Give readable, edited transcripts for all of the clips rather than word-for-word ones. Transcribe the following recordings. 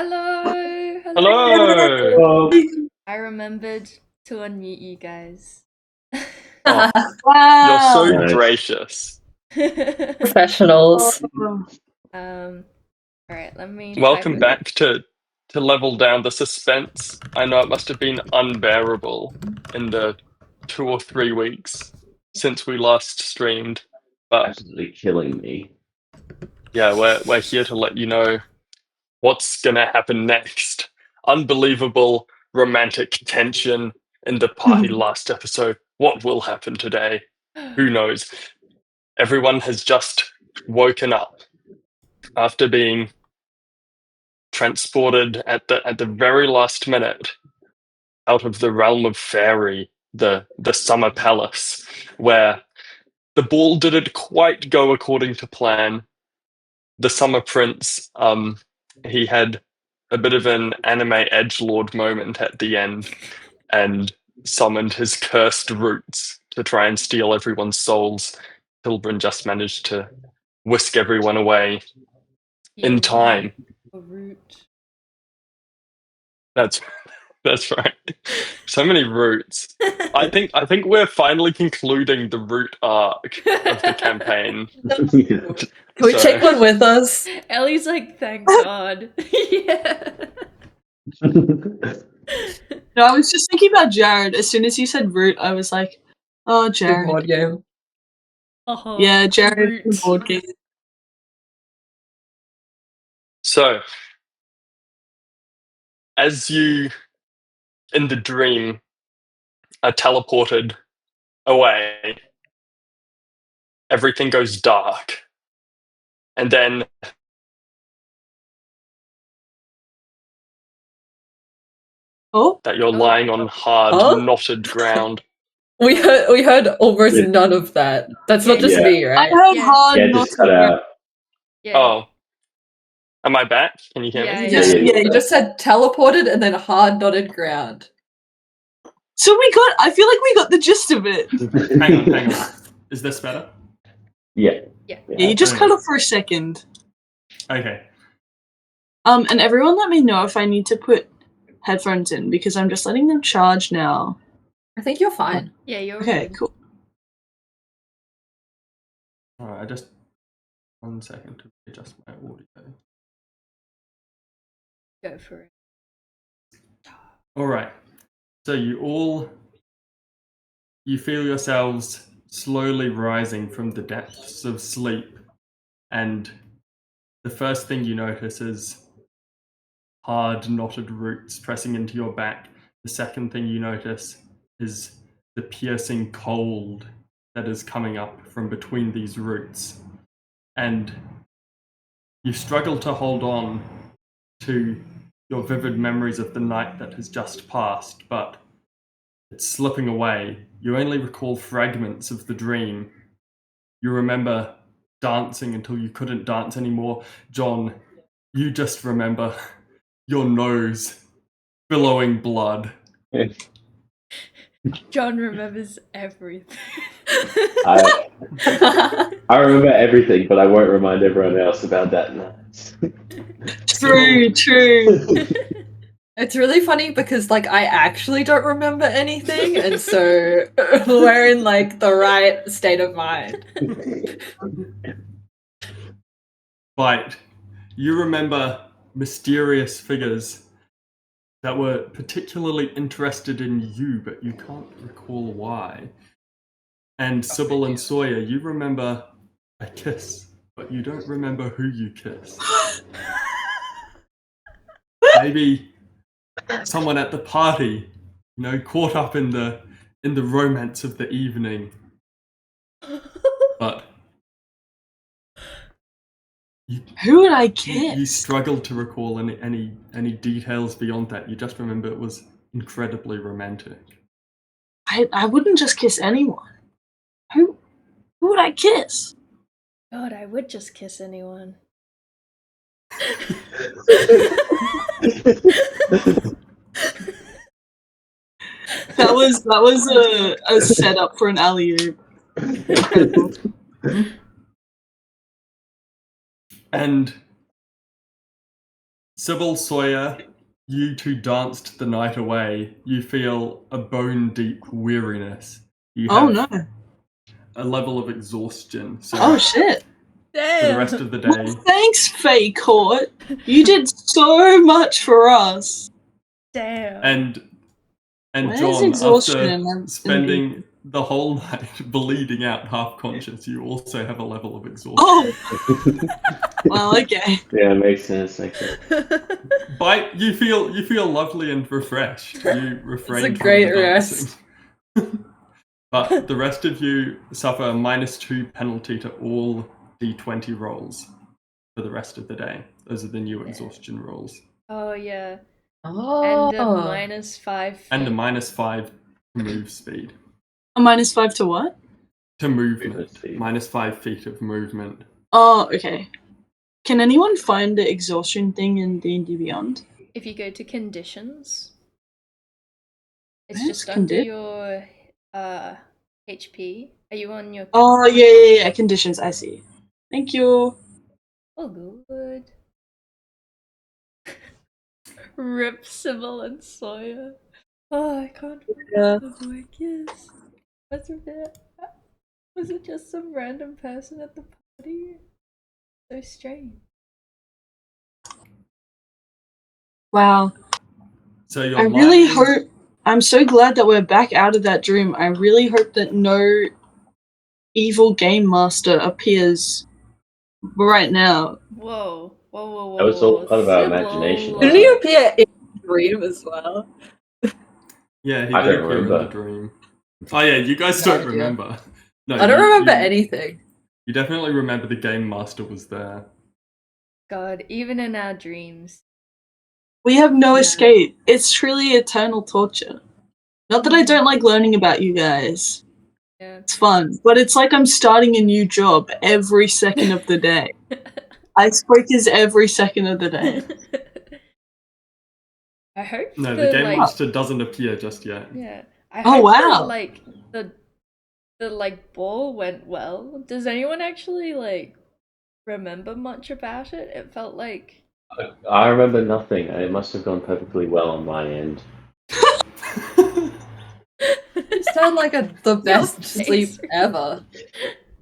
Hello, Hello! Oh, I remembered to unmute you guys. Oh, Wow. you're so Nice. gracious. Professionals. All right, let me Welcome type back to level down the suspense. I know it must have been unbearable in the 2 or 3 weeks since we last streamed, but absolutely killing me. yeah, we're here to let you know what's gonna happen next. Unbelievable romantic tension in the party last episode. What will happen today? Who knows? Everyone has just woken up after being transported at the very last minute out of the realm of fairy, the summer palace, where the ball didn't quite go according to plan. The summer prince, he had a bit of an anime edgelord moment at the end and summoned his cursed roots to try and steal everyone's souls. Hilbrun just managed to whisk everyone away in time. a root. That's right. So many roots. I think we're finally concluding the root arc of the campaign. Can we take one with us? Ellie's like, thank God. Yeah. No, I was just thinking about Jared. As soon as you said root, I was like, oh, Big Jared. board game. Yeah, Jared root. board game. So, as you in the dream are teleported away, everything goes dark. And then that you're lying on hard, knotted ground. We heard almost none of that. That's not just me, I right? heard hard Yeah, not just cut to out. Yeah. Oh. Am I back? Can you hear Yeah, me? Yeah, Yeah. you just said teleported and then hard knotted ground. So I feel like we got the gist of it. Hang on. Is this better? Yeah. Yeah, you just cut off for a second. Okay. And everyone let me know if I need to put headphones in, because I'm just letting them charge now. I think you're fine. Yeah, you're Okay, good. cool. Alright, I just 1 second to adjust my audio. Go for it. Alright. So you feel yourselves slowly rising from the depths of sleep, and the first thing you notice is hard knotted roots pressing into your back. The second thing you notice is the piercing cold that is coming up from between these roots. And you struggle to hold on to your vivid memories of the night that has just passed, but it's slipping away. You only recall fragments of the dream. You remember dancing until you couldn't dance anymore. John, you just remember your nose billowing blood. John remembers everything. I remember everything, but I won't remind everyone else about that night. True. It's really funny because I actually don't remember anything, and so we're in the right state of mind. But you remember mysterious figures that were particularly interested in you, but you can't recall why. And Sybil and Sawyer, you remember a kiss, but you don't remember who you kissed. Maybe someone at the party, caught up in the romance of the evening. But who would I kiss? You struggled to recall any details beyond that. You just remember it was incredibly romantic. I wouldn't just kiss anyone. Who would I kiss? God, I would just kiss anyone. That was a setup for an alley-oop. And Sybil, Sawyer, you two danced the night away. You feel a bone-deep weariness. You Oh have no. a level of exhaustion. So Oh shit. for the rest of the Well, day, thanks, Faye Court. You did so much for us. Damn. and Where's John, exhaustion after in them- in spending the whole night bleeding out half conscious, you also have a level of exhaustion. Oh. Well, okay. Yeah, makes sense. Okay. You feel lovely and refreshed. You refrain It's a from great the dancing. rest. But the rest of you suffer a -2 penalty to all d20 rolls for the rest of the day. Those are the new exhaustion rolls. Oh yeah. Oh. And a -5. And a -5 to move speed. A -5 to what? To movement. Movement speed. -5 feet of movement. Oh, okay. Can anyone find the exhaustion thing in D&D Beyond? If you go to conditions, it's Where's just under condi- your HP. Are you on your? Oh, yeah. Conditions, I see. Thank you. Oh, good. Rip Sybil and Sawyer. Oh, I can't Yeah. remember who my kiss. Was it just some random person at the party? So strange. Wow. So I really hope. I'm so glad that we're back out of that dream. I really hope that no evil game master appears right now. Whoa. That was all part of our imagination, Sybil. Didn't he appear in the dream as well? Yeah, he I did don't appear in the remember. dream. Oh yeah, you guys No don't idea. remember. No, I don't you- remember you- anything. You definitely remember the game master was there. God, even in our dreams. We have no Yeah. escape. It's truly eternal torture. Not that I don't like learning about you guys. Yeah. It's fun, but it's like I'm starting a new job every second of the day. Icebreakers every second of the day. I hope No, the game like, master doesn't appear just yet. Yeah. I Oh, hope wow. that, like the like ball went well. Does anyone actually like remember much about it? It felt like I remember nothing. It must have gone perfectly well on my end. It sounded like the best face. sleep ever.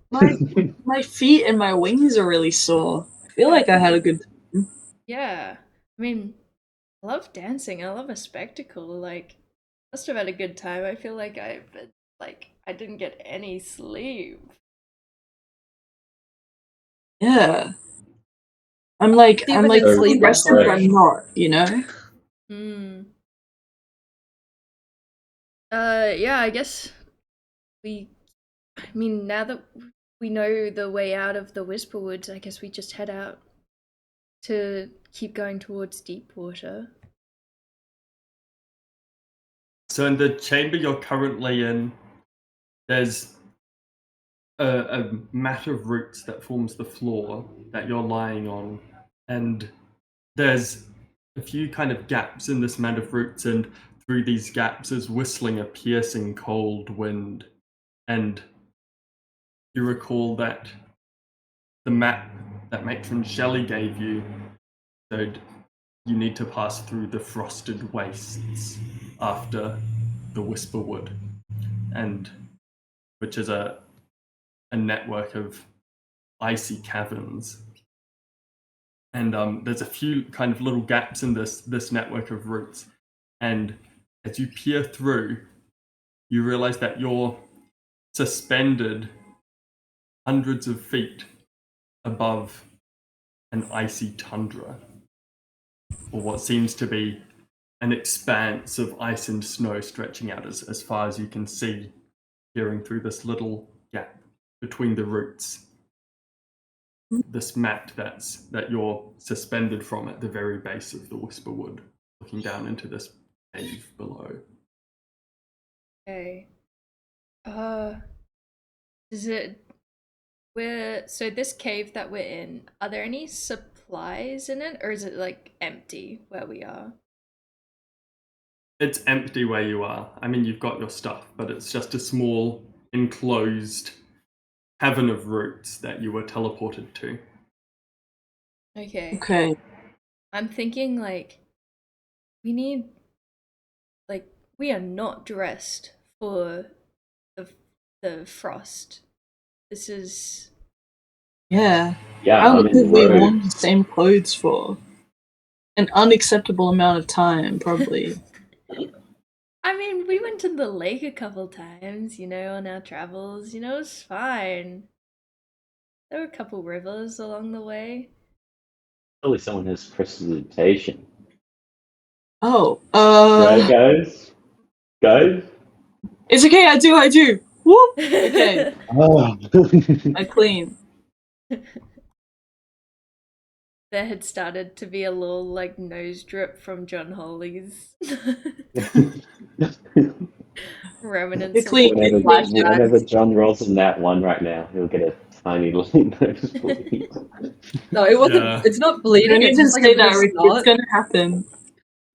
My feet and my wings are really sore. I feel like I had a good time. Yeah. I mean, I love dancing. I love a spectacle. Like, must have had a good time. I feel like I didn't get any sleep. Yeah. I'm like Even in sleep, rested, I'm but I'm not, you know? Hmm. Yeah, I guess I mean, now that we know the way out of the Whisper Woods, I guess we just head out to keep going towards Deepwater. So in the chamber you're currently in, there's a mat of roots that forms the floor that you're lying on, and there's a few kind of gaps in this mat of roots, and through these gaps is whistling a piercing cold wind. And you recall that the map that Matron Shelley gave you said you need to pass through the frosted wastes after the Whisperwood, and which is a network of icy caverns. And there's a few kind of little gaps in this network of roots. And as you peer through, you realize that you're suspended hundreds of feet above an icy tundra, or what seems to be an expanse of ice and snow stretching out as far as you can see, peering through this little gap between the roots. This mat that you're suspended from at the very base of the Whisperwood, looking down into this cave below. Okay. Is it so this cave that we're in, are there any supplies in it, or is it like empty where we are? It's empty where you are. I mean, you've got your stuff, but it's just a small, enclosed cavern of roots that you were teleported to. Okay. Okay. I'm thinking like we need like we are not dressed for the the frost. This is Yeah. Yeah, How long I'm in have we worn the robes. same clothes for? An unacceptable amount of time, probably. I mean, we went to the lake a couple times, on our travels. It was fine. There were a couple rivers along the way. Surely someone has prestidigitation. Oh, Right, guys? Guys? it's okay, I do. Whoop! Okay, Oh. I clean. There had started to be a little like nose drip from John Holy's remnants It's of clean. whenever, Flashbacks. whenever John rolls in that one right now, he'll get a tiny little nosebleed. No, it wasn't. Yeah. It's not Don't bleeding. It's even just like a say bit that, of Rick. It's snot. gonna happen.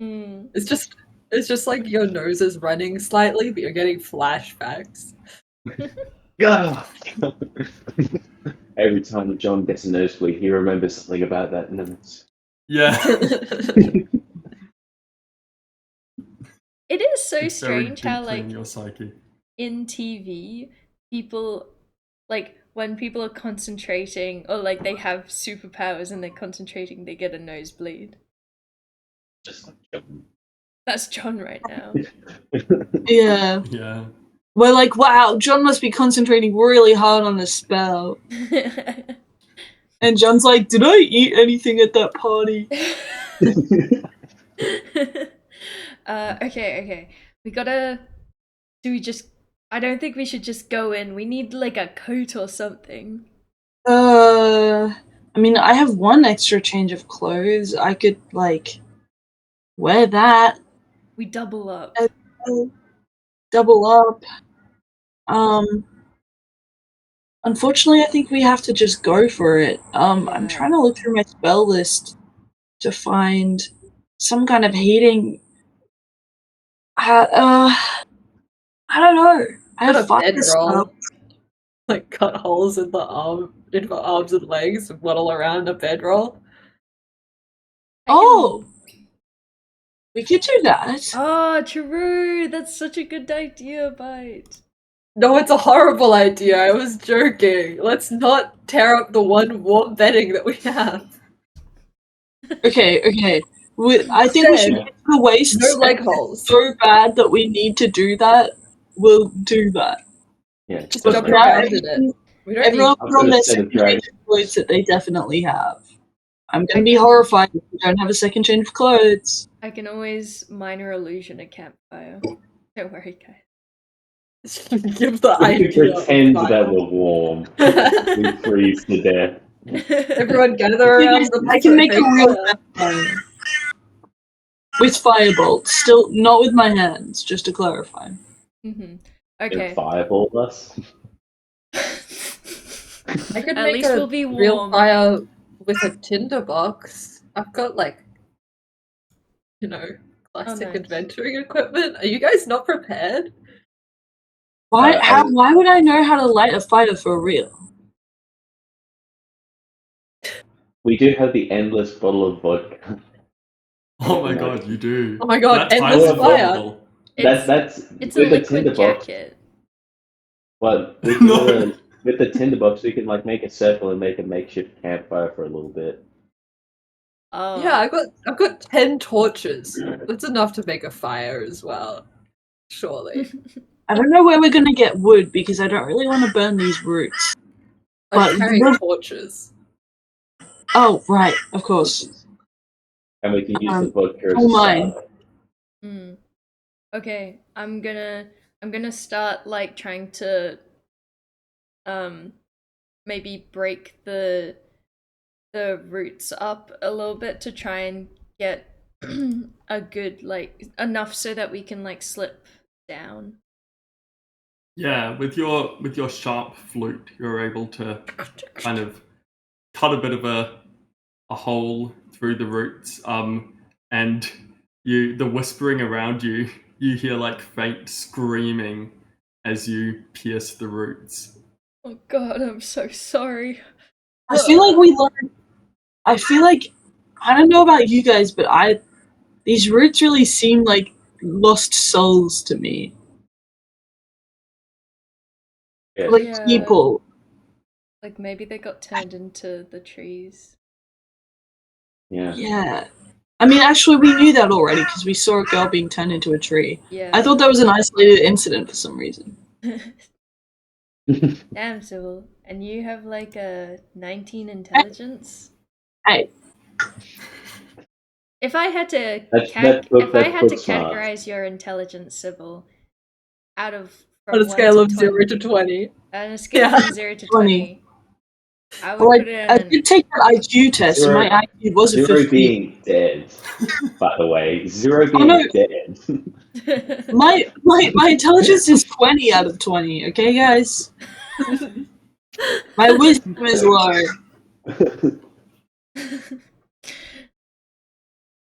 Mm. It's just like your nose is running slightly, but you're getting flashbacks. God. Every time John gets a nosebleed, he remembers something about that nose. Yeah. It is so It's very strange how deeply in like your psyche. in TV people like when people are concentrating or like they have superpowers and they're concentrating, they get a nosebleed. Just like John. That's John right now. Yeah. Yeah. We're like, wow, John must be concentrating really hard on a spell. And John's like, did I eat anything at that party? Okay. We gotta. Do we just. I don't think we should just go in. We need like a coat or something. I mean, I have one extra change of clothes. I could, like, wear that. We double up. Double up. Unfortunately, I think we have to just go for it. I'm Yeah. trying to look through my spell list to find some kind of heating. I don't know. I Got have a fire bedroll. spell. Like cut holes in the arms and legs and waddle around a bedroll. Oh, we could do that. Oh, true. That's such a good idea, Bite. No, it's a horrible idea. I was joking. Let's not tear up the one warm bedding that we have. Okay. I think we should Instead, get to the waist. no leg and if it's holes. so bad that we need to do that, we'll do that. Yeah, Just But jump for now, around in it. We don't everyone need. I've put on got a their set of second change dragons. of clothes that they definitely have. I'm gonna be horrified if we don't have a second change of clothes. I can always minor illusion a campfire. Don't worry, guys. Give the We can idea. of pretend fire. that we're warm. We freeze to death. Everyone gather around the I can make a real fire. fire. With firebolt. Still not with my hands, just to clarify. Mm-hmm. And Okay. fireball us. I could At make least a we'll be real warm. fire with a tinderbox. I've got like, classic nice. adventuring equipment. Are you guys not prepared? Why would I know how to light a fire for real? We do have the endless bottle of vodka. Oh my god, you do. Oh my god, That endless ties fire. vulnerable. That's It's with a the liquid tinderbox. jacket. But No. with the tinderbox, we can like make a circle and make a makeshift campfire for a little bit. Oh. Yeah, I've got 10 torches. That's enough to make a fire as well. Surely. I don't know where we're gonna get wood because I don't really want to burn these roots. I'm But carrying torches. oh right, of course. And we can use the vodka as oh a my. starter. Okay, I'm gonna start like trying to maybe break the roots up a little bit to try and get a good like enough so that we can like slip down. Yeah, with your sharp flute, you're able to kind of cut a bit of a hole through the roots. And the whispering around you, you hear like faint screaming as you pierce the roots. Oh god, I'm so sorry. I feel like I don't know about you guys, but these roots really seem like lost souls to me. Yeah. Like Yeah. people. Like maybe they got turned into the trees. Yeah. Yeah. I mean, actually, we knew that already because we saw a girl being turned into a tree. Yeah. I thought that was an isolated incident for some reason. Damn, Sybil. And you have like a 19 intelligence? Hey, If I had to That's book smart. categorize your intelligence, Sybil, out of On from a 1 scale to of 0 20, to 20. on a scale Yeah. from 0 to 20. 20, I would well, put it I in did take that IQ test, and my IQ was a 0 15. being dead, by the way. 0 Oh, being no. dead. My intelligence is 20 out of 20, okay, guys? My wisdom is low.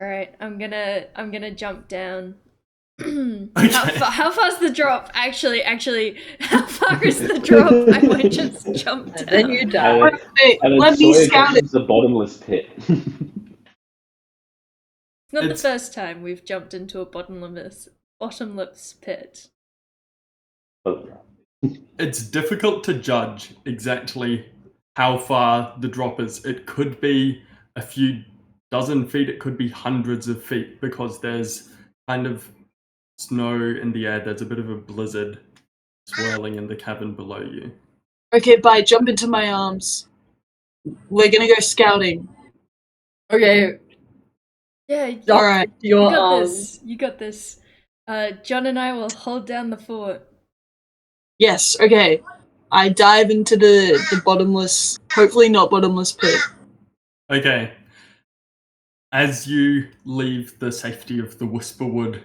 Alright, I'm gonna jump down. Okay. How far's the drop? Actually, how far is the drop? I might just jump down. And then you die. And then, Wait, and then let me Sawyer scout goes it. into the bottomless pit. It's not the It's- first time we've jumped into a bottomless pit. Oh, It's difficult to judge exactly how far the drop is. It could be a few dozen feet, it could be hundreds of feet, because there's kind of snow in the air, there's a bit of a blizzard swirling in the cavern below you. Okay, bye, jump into my arms. We're gonna go scouting. Okay, Yeah, jump Alright. you your got arms. this. You got this. John and I will hold down the fort. Yes, okay. I dive into the bottomless, hopefully not bottomless pit. Okay. As you leave the safety of the Whisperwood,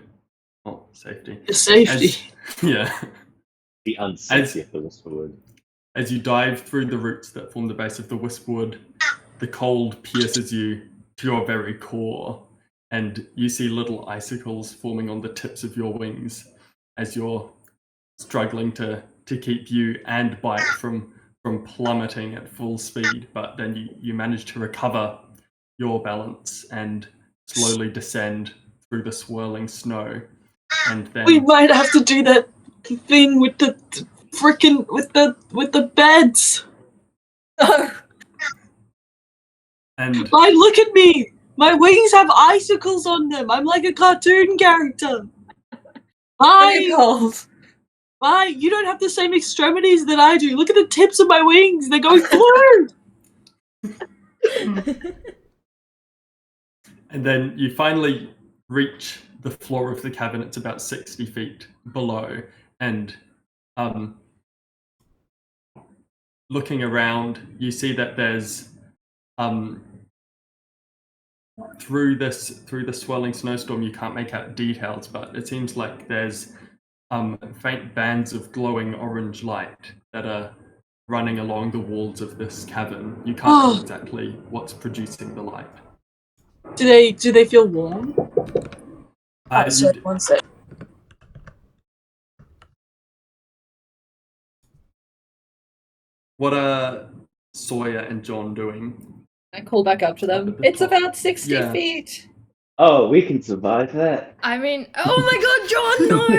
safety. The safety. Yeah. the unsafety of the Whisperwood. As you dive through the roots that form the base of the Whisperwood, the cold pierces you to your very core, and you see little icicles forming on the tips of your wings as you're struggling to keep you and Bite from plummeting at full speed. But then you manage to recover your balance and slowly descend through the swirling snow, and then We might have to do that thing with the frickin' with the beds. and Like, look at me! My wings have icicles on them. I'm like a cartoon character. Pretty Bye! cold. Bye! You don't have the same extremities that I do. Look at the tips of my wings. They're going blue! And then you finally reach the floor of the cavern. It's about 60 feet below. And looking around, you see that there's through the swirling snowstorm, you can't make out details, but it seems like there's faint bands of glowing orange light that are running along the walls of this cavern. You can't tell exactly what's producing the light. Do they feel warm? One sec. What are Sawyer and John doing? I call back up to them. Up at the It's top. about 60 Yeah. feet. Oh, we can survive that. I mean, oh my god, John, no!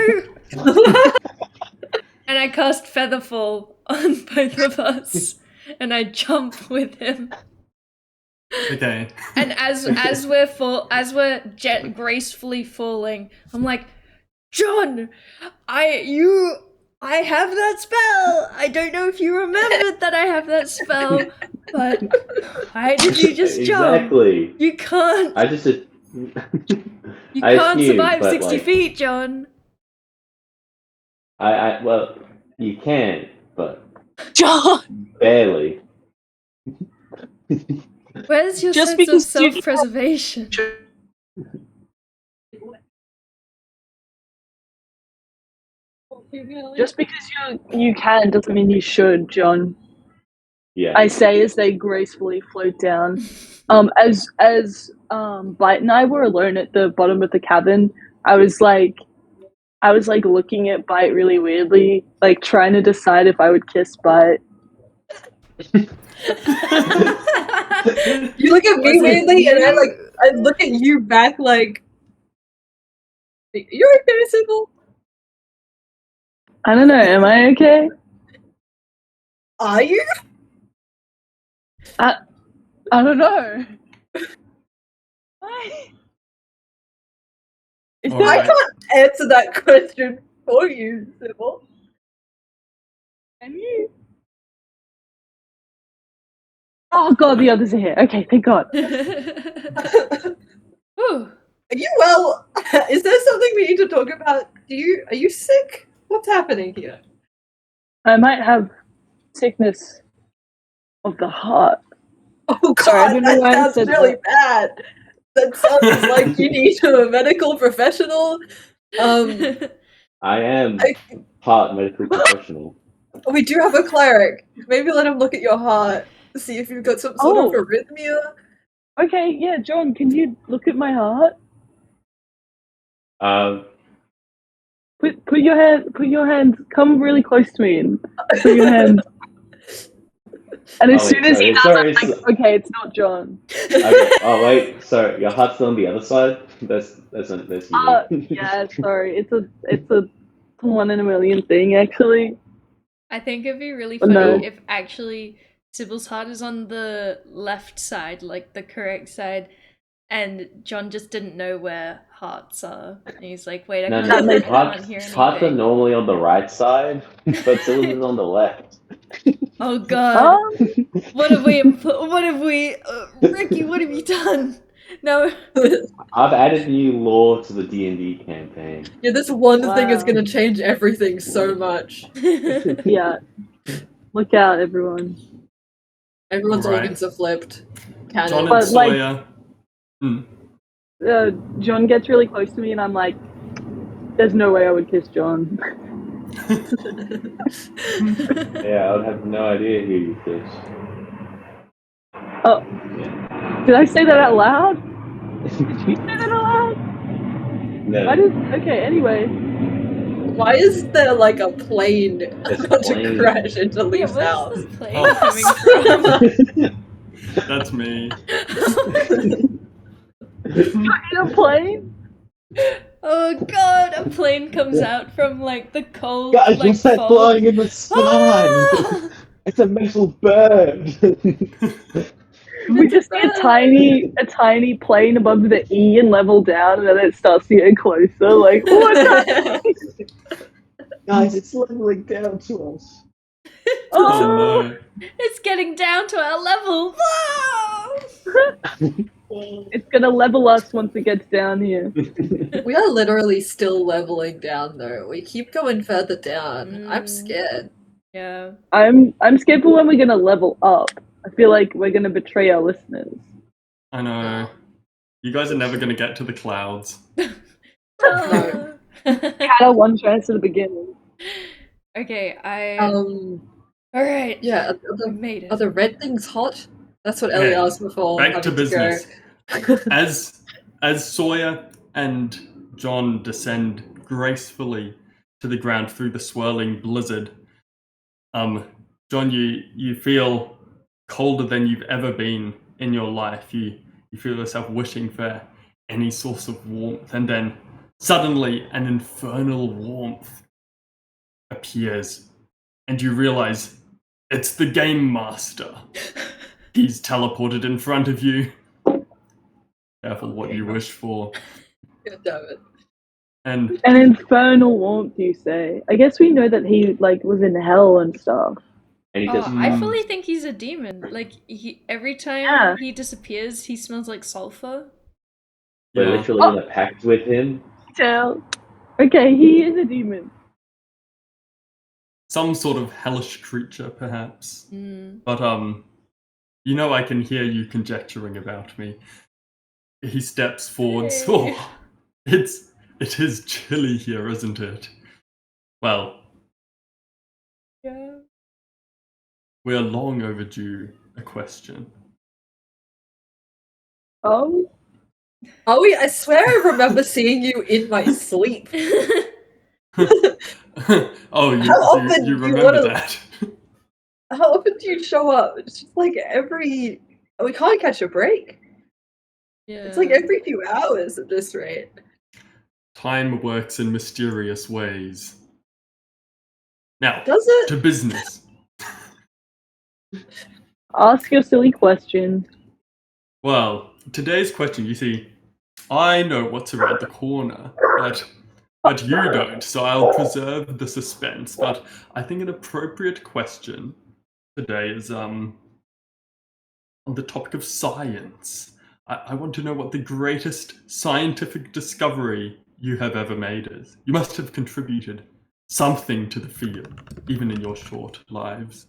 And I cast Featherfall on both of us, and I jump with him. Okay. And as we're gracefully falling, I'm like, John, I have that spell. I don't know if you remembered that I have that spell, but why did you just jump? Exactly. You can't. I just. You I can't assumed, survive but, 60 like, feet, John. Well, you can, but John! barely. Where's your Just sense of because you- self-preservation? Just because you can doesn't mean you should, John. Yeah. I say as they gracefully float down. As Bite and I were alone at the bottom of the cabin, I was like looking at Bite really weirdly, like trying to decide if I would kiss Bite. You look at me Was it weirdly, and you? I look at you back like, you're okay, Sybil? I don't know. Am I okay? Are you? I don't know. Why? Is All there- I right. can't answer that question for you, Sybil. Can you? Oh god, the others are here. Okay, thank God. Whew. Are you well? Is there something we need to talk about? Are you sick? What's happening here? I might have sickness of the heart. Oh god, Sorry, I don't know why I that sounds said really that. bad. That sounds like you need a medical professional. I am I- part medical professional. We do have a cleric. Maybe let him look at your heart, see if you've got some sort of arrhythmia. Okay, yeah, John, can you look at my heart? Put your hands, come really close to me and put your hands. And as soon as he does, sorry, I'm like, okay, it's not John. Okay. Oh wait, sorry, your heart's on the other side. That's you. Yeah, sorry, it's a 1 in a million thing, actually. I think it'd be really But funny no. if actually Sybil's heart is on the left side, like the correct side, and John just didn't know where hearts are. And he's like, wait, I No, can't, no, I can't hear hearts are anything. normally on the right side, but Sybil's is on the left. Oh god. Oh, What have we, Ricky, what have you done? No. I've added new lore to the D&D campaign. Yeah, this one thing is Wow. gonna change everything so much. yeah. Look out, everyone. Everyone's Alright. organs are flipped. John Canon. and But, like- Sawyer. John gets really close to me and I'm like, there's no way I would kiss John. Yeah, I would have no idea who you kiss. Oh, Yeah. did I say that out loud? Did you say that out loud? No, I did. Okay, anyway. Why is there like a plane There's a about to plane. crash into Yeah, Leaf's where's house? this plane Oh. coming from? That's me. In a plane? Oh god, a plane comes out from like the cold, Guys, like what's that fog. flying in the sky? Ah! It's a metal bird. We just see a tiny plane above the E and level down, and then it starts to get closer. Like, what's happening? Guys, it's leveling down to us. Oh no. It's getting down to our level. Whoa! It's gonna level us once it gets down here. We are literally still leveling down though. We keep going further down. I'm Mm. scared. Yeah. I'm scared for when we're gonna level up. I feel like we're gonna betray our listeners. I know. You guys are never going to get to the clouds. Ah. Had a one chance at the beginning. Okay, Um, Alright. yeah, We made it. are the red things hot? That's what Ellie Okay, asked before. Back to having business. go. As Sawyer and John descend gracefully to the ground through the swirling blizzard, John, you feel colder than you've ever been in your life. You feel yourself wishing for any source of warmth, and then suddenly an infernal warmth appears, and you realize it's the Game Master. He's teleported in front of you. Careful what you wish for. God damn it. And An infernal warmth, you say? I guess we know that he was in hell and stuff. And he Oh, just, I fully think he's a demon. Like every time Yeah. he disappears, he smells like sulfur. we're yeah, literally in a pact with him. Tell. Okay, he is a demon. some sort of hellish creature, perhaps. Mm. But you know, I can hear you conjecturing about me. He steps forwards. Hey. Oh, it is chilly here, isn't it? Well, Yeah. we're long overdue a question. Oh, Oh, I swear I remember seeing you in my sleep. Oh, How often you do you remember wanna- that? How often do you show up? It's just like every We can't catch a break. Yeah. It's like every few hours at this rate. Time works in mysterious ways. Now, Does it? to business. Ask your silly question. Well, today's question, you see, I know what's around the corner, but you don't, so I'll preserve the suspense. But I think an appropriate question today is on the topic of science. I want to know what the greatest scientific discovery you have ever made is. You must have contributed something to the field, even in your short lives.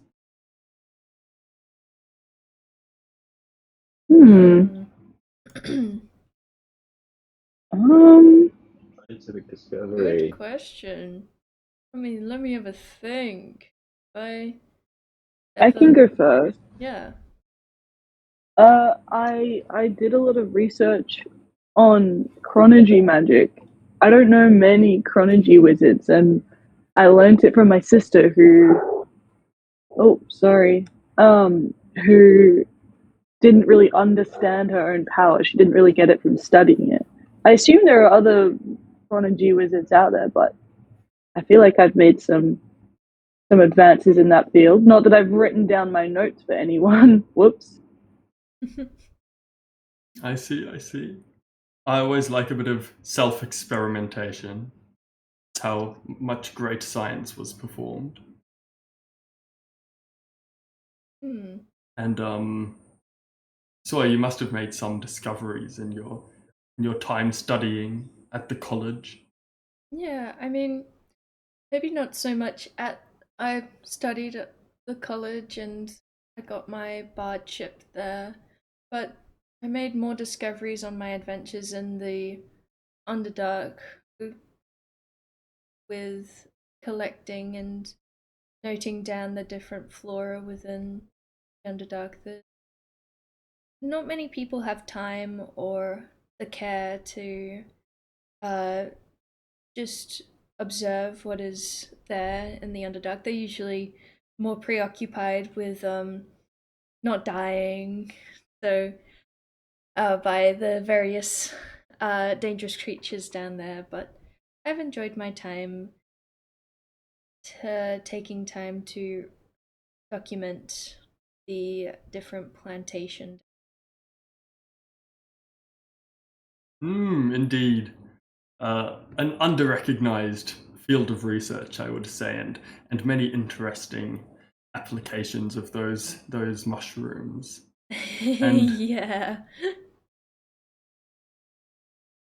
Scientific Good discovery. question. I mean, let me have a think. I can go first. Yeah. I did a lot of research on chronology magic. I don't know many chronology wizards, and I learned it from my sister who who didn't really understand her own power. She didn't really get it from studying it. I assume there are other chronology wizards out there, but I feel like I've made some advances in that field. Not that I've written down my notes for anyone. Whoops. I see. I always like a bit of self-experimentation. That's how much great science was performed. And so you must have made some discoveries in your time studying at the college. Yeah, I mean, maybe not so much I studied at the college and I got my bardship there, but I made more discoveries on my adventures in the Underdark with collecting and noting down the different flora within the Underdark. Not many people have time or the care to just observe what is there in the Underdark. They're usually more preoccupied with not dying, so by the various dangerous creatures down there. But I've enjoyed my time taking time to document the different plantations. Indeed. An under-recognized field of research, I would say, and many interesting applications of those mushrooms. And Yeah.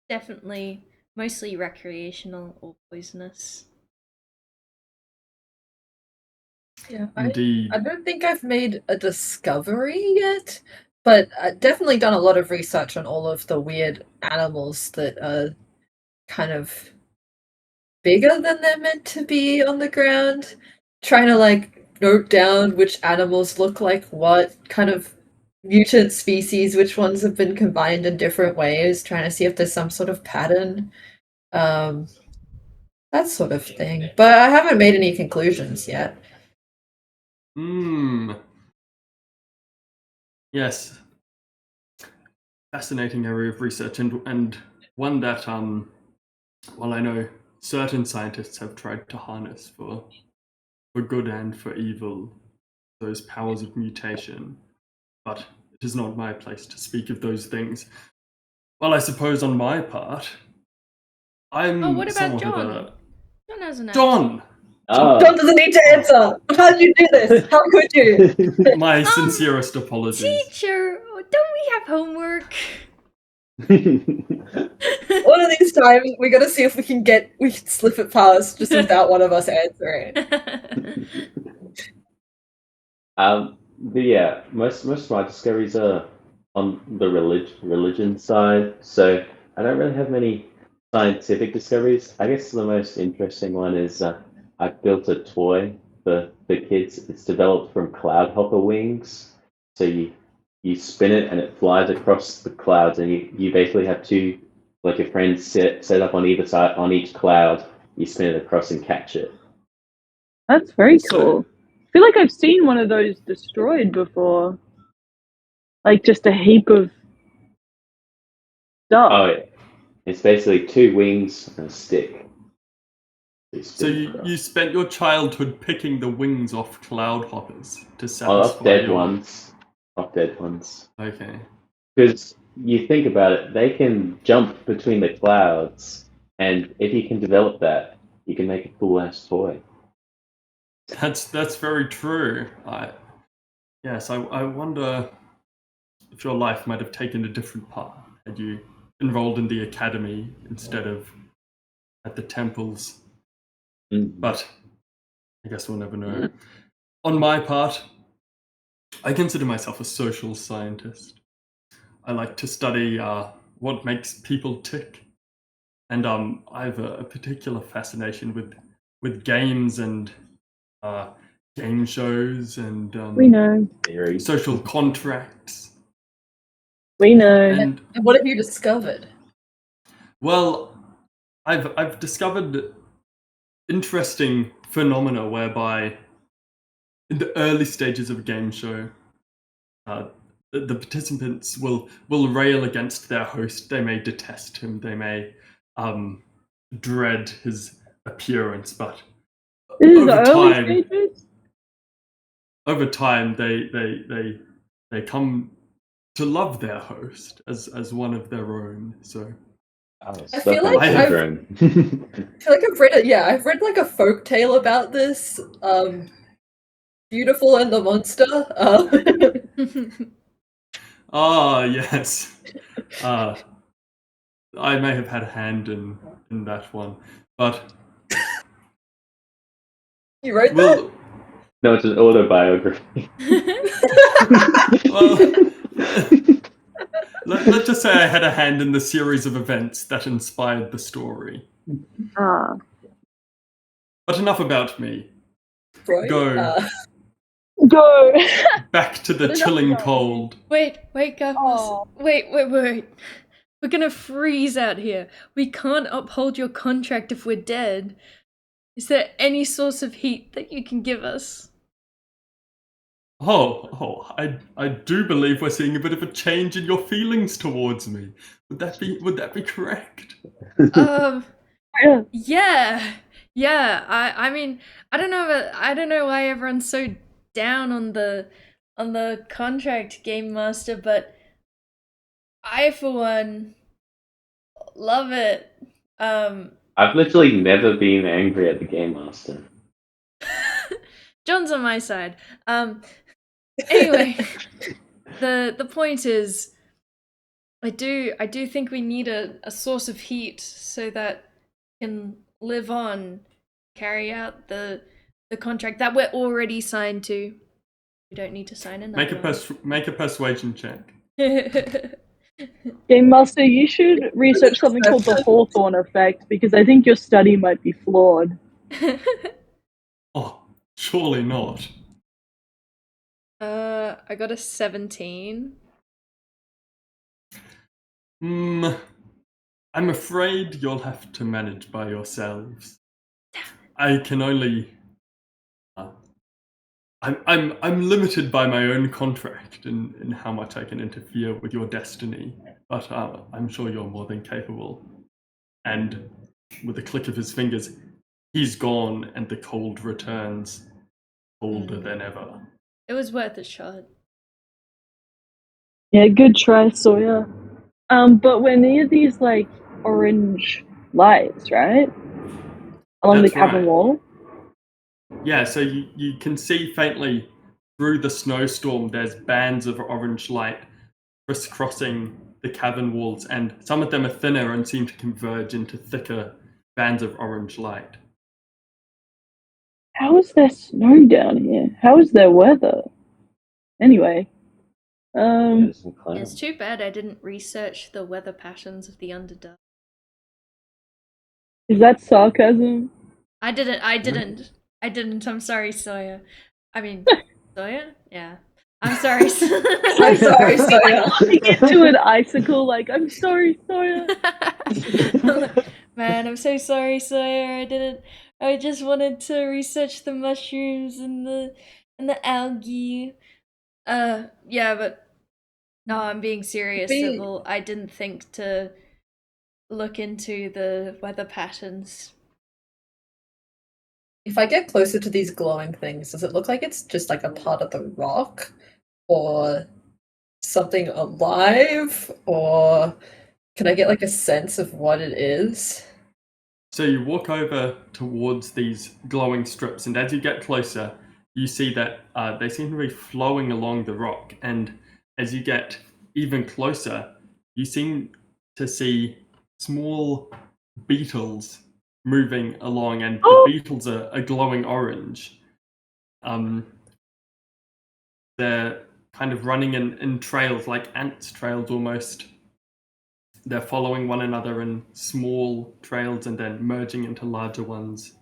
Definitely mostly recreational or poisonous. Yeah, indeed. I don't think I've made a discovery yet, but I've definitely done a lot of research on all of the weird animals that are kind of bigger than they're meant to be on the ground. Trying to like note down which animals look like what kind of mutant species, which ones have been combined in different ways, trying to see if there's some sort of pattern. That sort of thing. But I haven't made any conclusions yet. Yes. Fascinating area of research, and one that well, I know certain scientists have tried to harness for good and for evil, those powers of mutation, but it is not my place to speak of those things. Well, I suppose on my part, I'm Oh, what about somewhat John? of a John has an John. Oh. John doesn't need to answer. How did you do this? How could you? My sincerest apologies. Teacher, don't we have homework? One of these times, we gotta see if we can slip it past just without one of us answering. But yeah, most of my discoveries are on the religion side, so I don't really have many scientific discoveries. I guess the most interesting one is I built a toy for the kids. It's developed from cloudhopper wings, so you spin it and it flies across the clouds, and you basically have two, like your friends set up on either side on each cloud. You spin it across and catch it. That's very So- cool. I feel like I've seen one of those destroyed before. Like just a heap of stuff. Oh, yeah. It's basically 2 wings and a stick. So you spent your childhood picking the wings off cloudhoppers to off satisfy dead your... ones. Off dead ones. Okay. Because you think about it, they can jump between the clouds, and if you can develop that, you can make a cool ass toy. That's very true. I wonder if your life might have taken a different path had you enrolled in the academy instead of at the temples. But I guess we'll never know. On my part, I consider myself a social scientist. I like to study what makes people tick, and I have a particular fascination with games and game shows and We know. Theory. social contracts. We know. And And what have you discovered? well, I've discovered interesting phenomena whereby in the early stages of a game show, the participants will rail against their host. They may detest him. They may dread his appearance, but This is over the early time, stages? over time, they come to love their host as one of their own. So Oh, I feel like Stockholm syndrome. I feel like I've read it. Yeah, I've read like a folk tale about this. Beautiful and the Monster. ah, yes. I may have had a hand in that one, but You wrote that? well, No, it's an autobiography. well, let's just say I had a hand in the series of events that inspired the story. Ah. But enough about me. Right? Go. Go! Back to the But enough chilling about cold. Wait, Garmus. Aw. Wait. We're gonna freeze out here. We can't uphold your contract if we're dead. Is there any source of heat that you can give us? I do believe we're seeing a bit of a change in your feelings towards me. Would that be correct? Yeah. Yeah. I mean, I don't know why everyone's so down on the contract, Game Master, but I for one love it. I've literally never been angry at the Game Master. John's on my side. Anyway, the point is, I do think we need a source of heat so that we can live on, carry out the contract that we're already signed to. We don't need to sign another. Make a persuasion check. Game Master, you should research something called the Hawthorne effect because I think your study might be flawed. Oh, surely not. I got a 17. I'm afraid you'll have to manage by yourselves. I can only. I'm limited by my own contract in how much I can interfere with your destiny, but I'm sure you're more than capable. And with a click of his fingers, he's gone, and the cold returns, colder than ever. It was worth a shot. Yeah, good try, Sawyer. But we're near these like orange lights, right? Along That's the cavern right. wall. Yeah, so you can see faintly through the snowstorm, there's bands of orange light crisscrossing the cavern walls, and some of them are thinner and seem to converge into thicker bands of orange light. How is there snow down here? How is there weather? Anyway. There's some clouds. It's too bad I didn't research the weather patterns of the Underdark. Is that sarcasm? I didn't. I'm sorry, Sawyer. I mean, Sawyer? Yeah. I'm sorry. I'm sorry, Sawyer. Looking into an icicle like, I'm sorry, Sawyer. Man, I'm so sorry, Sawyer. I just wanted to research the mushrooms and the algae. Yeah, but No, I'm being serious, Me- Sybil. I didn't think to look into the weather patterns. If I get closer to these glowing things, does it look like it's just like a part of the rock? Or something alive? Or can I get like a sense of what it is? So you walk over towards these glowing strips, and as you get closer, you see that they seem to be flowing along the rock. And as you get even closer, you seem to see small beetles moving along, and the beetles are glowing orange. They're kind of running in trails, like ants' trails almost. They're following one another in small trails and then merging into larger ones.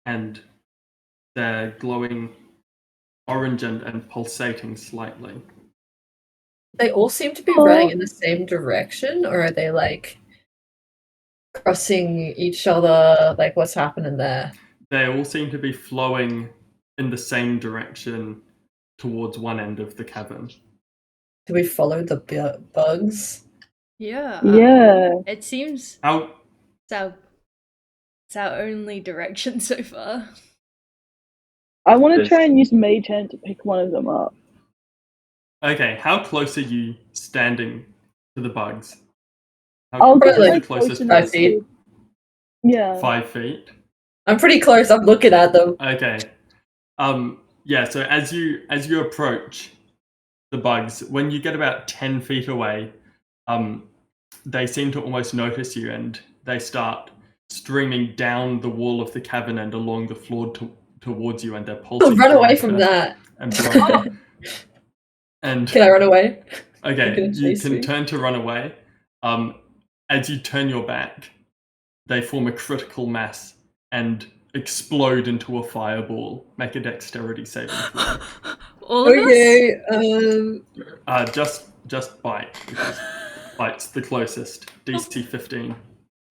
And they're glowing orange and pulsating slightly. They all seem to be running in the same direction, or are they like crossing each other? Like, what's happening there? They all seem to be flowing in the same direction towards one end of the cavern. Do we follow the bugs? Yeah. Yeah. It seems How it's our only direction so far. I want to There's- try and use Mage Hand to pick one of them up. Okay, how close are you standing to the bugs? I'll where's get Probably the like close closest enough 5 feet. to- Yeah. 5 feet. I'm pretty close. I'm looking at them. Okay. Yeah, so as you approach the bugs, when you get about 10 feet away, they seem to almost notice you, and they start streaming down the wall of the cavern and along the floor towards you, and they're pulsing. Run away from that. And blowing. And Can I run away? They're okay, gonna you chase can me. turn to run away. As you turn your back, they form a critical mass and explode into a fireball. Make a dexterity saving throw. All of us? Okay. Just bite, because bite's the closest. DC 15.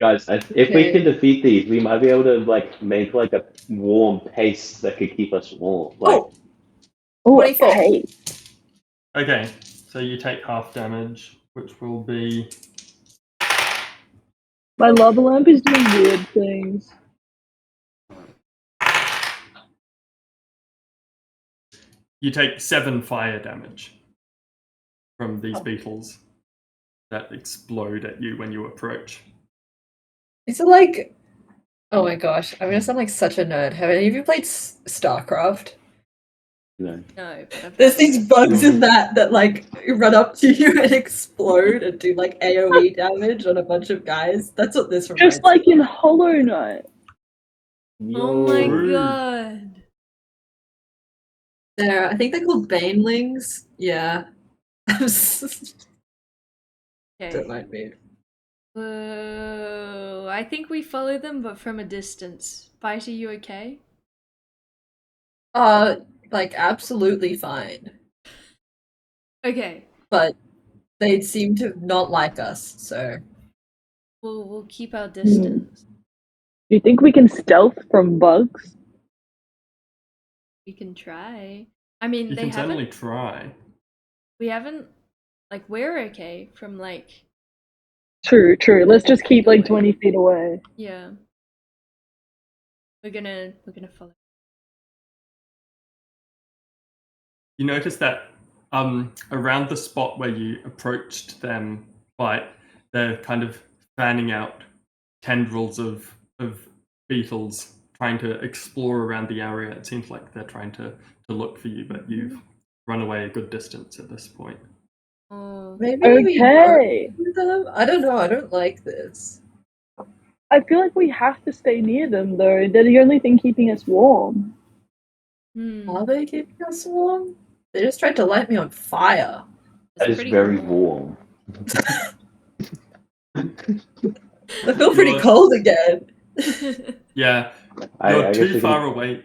Guys, if we Okay. can defeat these, we might be able to like make like a warm paste that could keep us warm. Like, Oh, Oh, 24. hey. Okay, so you take half damage, which will be My lava lamp is doing weird things. you take 7 fire damage from these beetles that explode at you when you approach. Is it like? Oh my gosh, I'm gonna sound like such a nerd. Have any of you played StarCraft? no. No, but I've There's heard these of it. bugs in that like run up to you and explode and do like AoE damage on a bunch of guys. That's what this reminds Just like me in Hollow Knight. Oh my True. god. There, I think they're called banelings. Yeah. Don't Okay. mind me. Whoa. I think we follow them, but from a distance. Bite, are you okay? Like absolutely fine. Okay. But they seem to not like us, so We'll keep our distance. Do you think we can stealth from bugs? We can try. I mean, You they can haven't. certainly try. We haven't. Like, we're okay from like. True. Let's just keep like Away. 20 feet away. Yeah. We're gonna follow. You notice that around the spot where you approached them, they're kind of fanning out tendrils of beetles trying to explore around the area. It seems like they're trying to look for you, but you've run away a good distance at this point. Oh. maybe we Okay. don't do them? I don't know, I don't like this. I feel like we have to stay near them though. They're the only thing keeping us warm. Are they keeping us warm? They just tried to light me on fire. That is pretty very warm. warm. I feel pretty You're- cold again. Yeah, I you're guess too we far can... away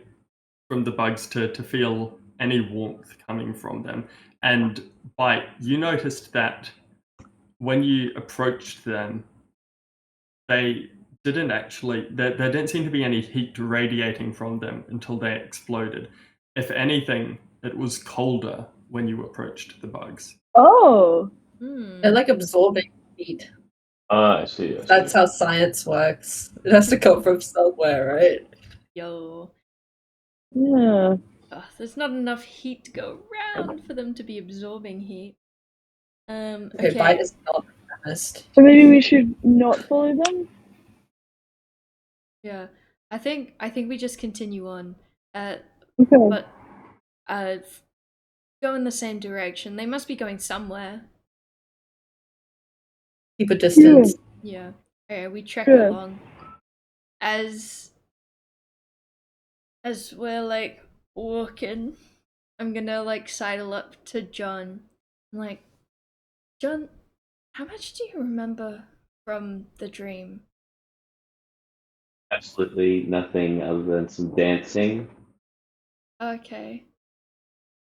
from the bugs to feel any warmth coming from them. And Bite, you noticed that when you approached them, they didn't actually, there didn't seem to be any heat radiating from them until they exploded. If anything, it was colder when you approached the bugs. Oh. They're like absorbing heat. I see. I see. That's how science works. It has to come from somewhere, right? Yo. Yeah. Oh, there's not enough heat to go around for them to be absorbing heat. Okay, Okay. Bite is not honest. So maybe we should not follow them? Yeah. I think we just continue on. Okay. But go in the same direction. They must be going somewhere. Keep a distance. Yeah. Okay, we trek Sure. along. As we're like walking, I'm gonna like sidle up to John. I'm like, John, how much do you remember from the dream? Absolutely nothing other than some dancing. Okay.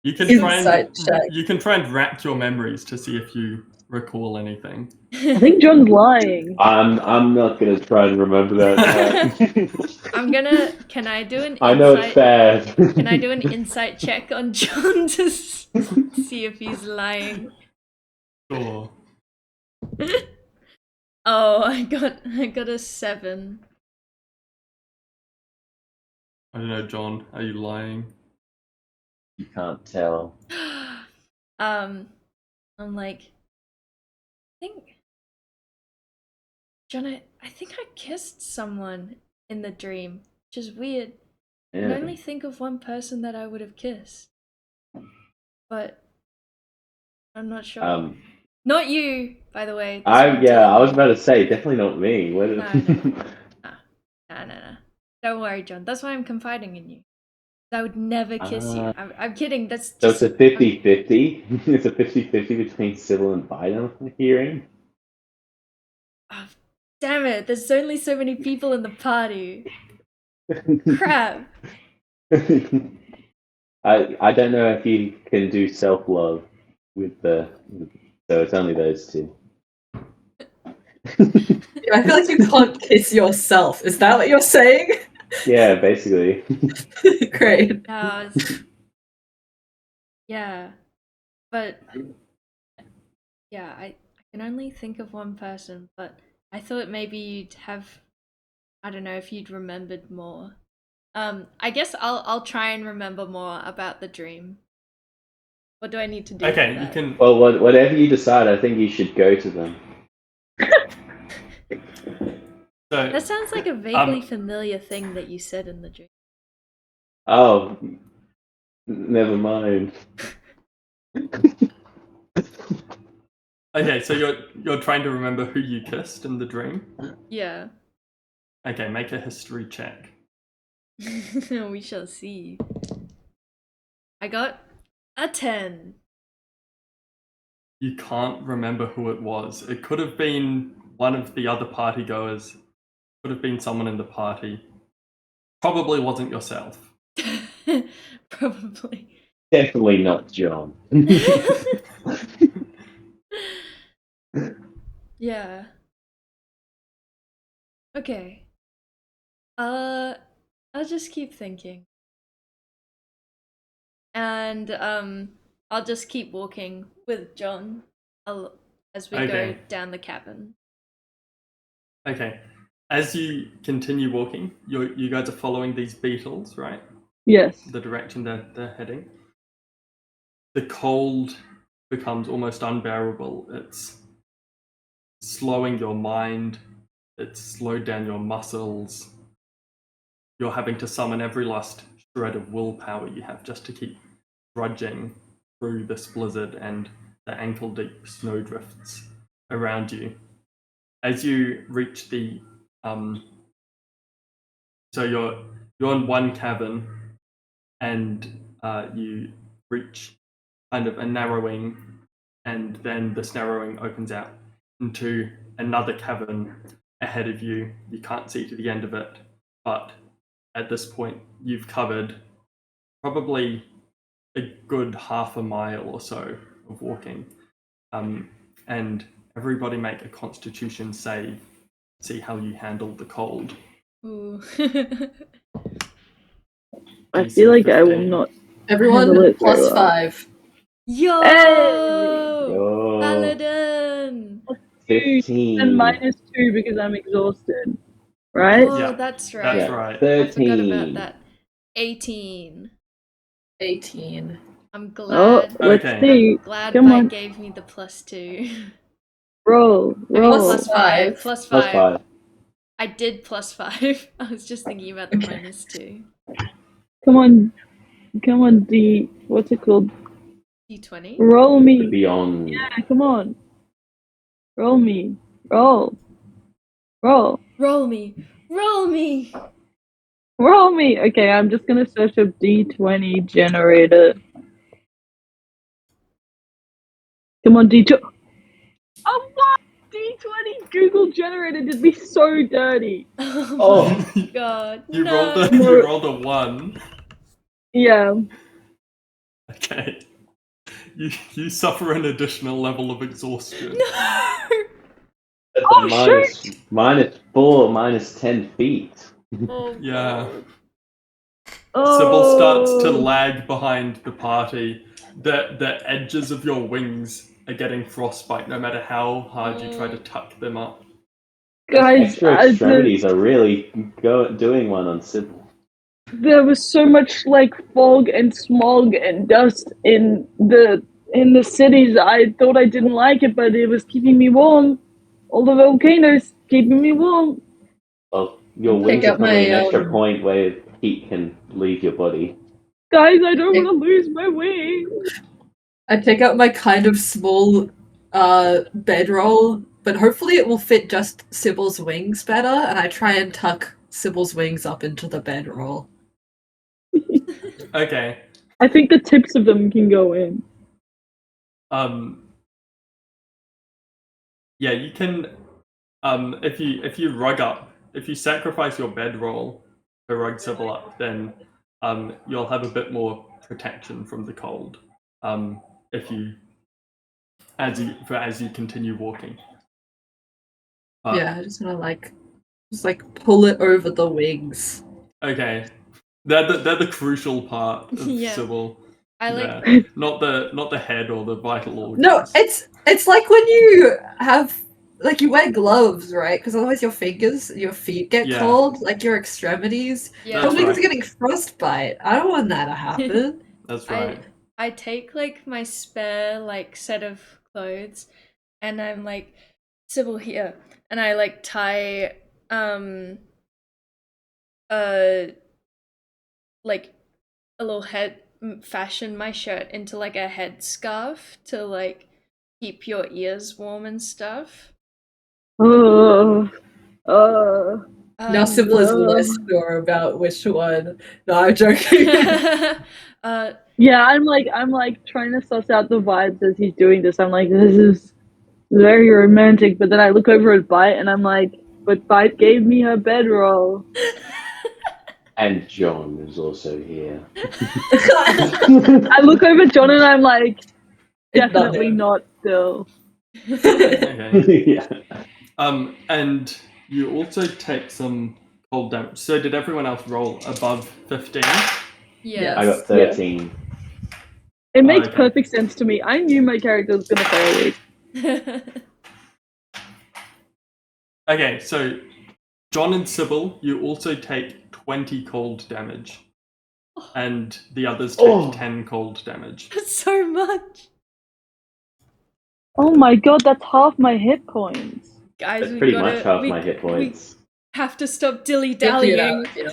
You can Insight check. try and rack your memories to see if you recall anything. I think John's lying. I'm not gonna try and remember that. I'm gonna. Can I do an insight? I know it's bad. Can I do an insight check on John to see if he's lying? Sure. Oh, I got a 7. I don't know, John. Are you lying? You can't tell. I'm like, I think, John, I think I kissed someone in the dream, which is weird. I can Yeah. only think of one person that I would have kissed, but I'm not sure. Not you, by the way. I was about to say definitely not me. What No. Don't worry, John. That's why I'm confiding in you. I would never kiss you. I'm kidding. That's So just. it's a 50-50? It's a 50-50 between Sybil and Bite, I'm hearing. Oh, damn it! There's only so many people in the party. Crap. I don't know if you can do self-love with so it's only those two. Yeah, I feel like you can't kiss yourself. Is that what you're saying? Yeah, basically. Great. No, yeah, but yeah, I can only think of one person. But I thought maybe you'd have. I don't know if you'd remembered more. I guess I'll try and remember more about the dream. What do I need to do? Okay, for you that? can. Well, whatever you decide, I think you should go to them. So, That sounds like a vaguely familiar thing that you said in the dream. Oh, never mind. okay, so you're trying to remember who you kissed in the dream. Yeah. Okay, make a history check. We shall see. I got a 10. You can't remember who it was. It could have been one of the other party goers. Could have been someone in the party. Probably wasn't yourself. Probably. Definitely not John. Yeah. Okay. I'll just keep thinking. And I'll just keep walking with John as we go down the cavern. Okay. As you continue walking, you guys are following these beetles, right? Yes. The direction they're heading. The cold becomes almost unbearable. It's slowing your mind. It's slowed down your muscles. You're having to summon every last shred of willpower you have just to keep trudging through this blizzard and the ankle-deep snowdrifts around you. As you reach the so you're in one cavern, and you reach kind of a narrowing, and then this narrowing opens out into another cavern ahead of you. You can't see to the end of it, but at this point, you've covered probably a good half a mile or so of walking. And everybody make a constitution save, see how you handle the cold. Ooh. I DC feel like I will 15. not. Everyone Handle it plus very well. 5. Yo! Hey! go. Paladin! 15. And -2 because I'm exhausted. Right? Oh, Yeah, that's right. that's Yeah, right. 13. I forgot about that. 18. 18. I'm Oh, glad. let's Okay. see. I'm glad Come Bite on. gave me the +2. Roll. I mean, Roll. +5. Plus Plus +5. 5. I did +5. I was just thinking about the Okay. -2. Come on. Come on, D. What's it called? D20. Roll me. Beyond. Yeah, come on. Roll me. Roll. Roll. Roll me! Roll me! Roll me. Okay, I'm just gonna search up D20 generator. Come on, D2. Oh, what? D20 Google generator did me so dirty. Oh my Oh, god. You No! rolled a 1. Yeah. Okay. You suffer an additional level of exhaustion. No! that's Oh, a -4, -10 feet. Oh Yeah. god. Sybil starts to Oh. lag behind the party. The edges of your wings are getting frostbite no matter how hard you try to tuck them up. Guys, Extra extremities are really doing one on Sybil. there was so much like fog and smog and dust in the cities. I thought I didn't like it, but it was keeping me warm. All the volcanoes keeping me warm. Well, your Take wings are out probably my, an extra point where heat can leave your body. Guys, I don't want to lose my wings. I take out my kind of small bedroll, but hopefully it will fit just Sybil's wings better, and I try and tuck Sybil's wings up into the bedroll. Okay. I think the tips of them can go in. Yeah, you can if you rug up, if you sacrifice your bedroll to rug Sybil up, then you'll have a bit more protection from the cold. If you as you continue walking. Yeah, I just want to just pull it over the wings. Okay. They're the crucial part of Yeah. Sybil. I like Yeah. Not the head or the vital organs. No, it's like when you have you wear gloves, right? Because otherwise your feet get Yeah. cold, like your extremities. yeah. That's Something's right. getting frostbite. I don't want that to happen. That's right. I take like my spare set of clothes and I'm like, Sybil here, and I like tie like a little fashion my shirt into like a headscarf to like keep your ears warm and stuff. Oh, Now Sybil is less sure about which one. No, I'm joking. yeah, I'm like trying to suss out the vibes as he's doing this. I'm like, this is very romantic, but then I look over at Bite and I'm like, but Bite gave me her bedroll. And John is also here. I look over at John and I'm like, definitely not still. Okay. Yeah. And you also take some cold damage. So did everyone else roll above 15? Yeah. I got 13. It makes okay. perfect sense to me. I knew my character was gonna fail it. Okay, so John and Sybil, you also take 20 cold damage. And the others take 10 cold damage. That's so much. Oh my god, that's half my hit points. Guys, That's we pretty gotta much half my hit points. we have to stop dilly Get it dallying. out, yeah.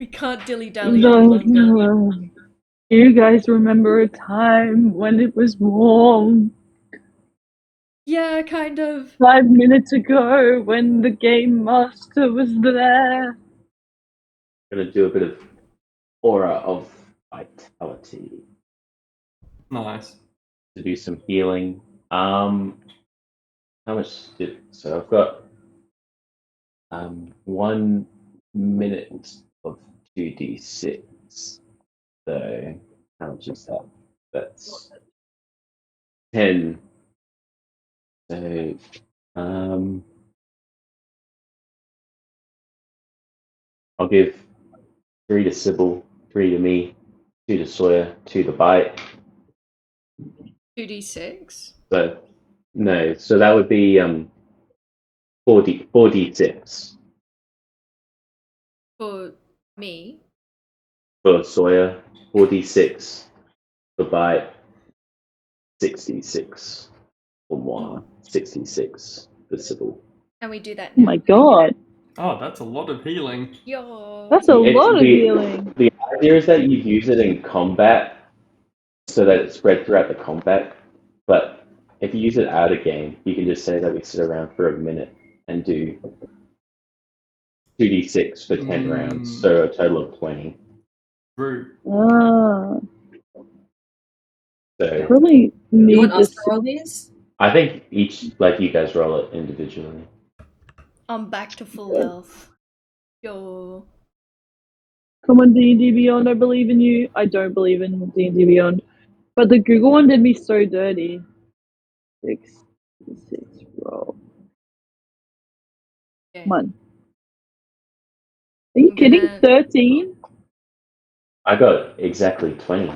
We can't dilly dally any longer. Do you guys remember a time when it was warm? Yeah, kind of. 5 minutes ago when the game master was there. Gonna do a bit of aura of vitality Nice. to do some healing. How much did so I've got 1 minute of 2d6. So how much is that? That's 10. So I'll give 3 to Sybil, 3 to me, 2 to Sawyer, 2 to Bite. 2d6? So no, so that would be 4d6 For me? for Sawyer, 4d6 for Bite, 66 for Moana, 66 for Sybil. And we do that Oh now. my god. Oh, that's a lot of healing. Yo. That's a lot of the healing. The idea is that you use it in combat so that it's spread throughout the combat. But if you use it out of game, you can just say that we sit around for a minute and do 2d6 for 10 rounds, so a total of 20. True. Ah, So really You need want us this. to roll these? I think each, like you guys roll it individually. I'm back to full health. Yo. Come on, D&D Beyond, I believe in you. I don't believe in D&D Beyond. But the Google one did me so dirty. 6, roll. Okay. Come on. Are you I'm kidding? gonna- 13? I got exactly 20.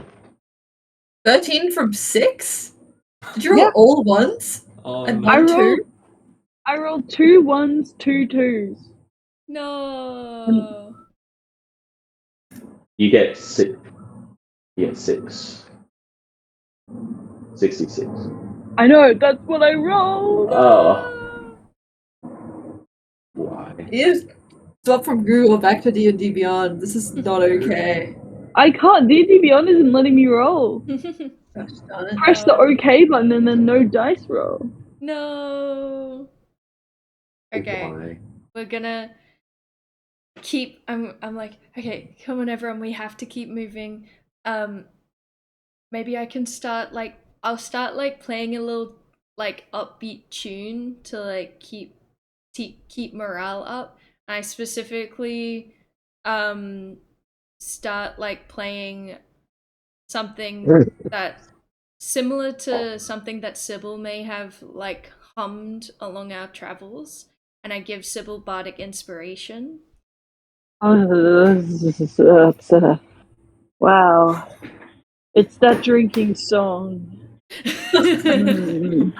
13 from 6? Did you roll Yeah. all ones? Oh, And no. I one, rolled, two? I rolled 2 1s, 2 2s. No. You get 6. You get 6. 66. I know, that's what I rolled. Oh, why? You swap from Google back to D&D Beyond. This is not okay. I can't. D&D Beyond isn't letting me roll. Gosh darn it. Press the OK button and then no dice roll. No. Okay. Why? We're gonna keep I'm like, okay, come on everyone, we have to keep moving. Maybe I can start like I'll start like playing a little like upbeat tune to like keep morale up. I specifically start like playing something that similar to something that Sybil may have like hummed along our travels, and I give Sybil bardic inspiration. Wow. It's that drinking song. Mm.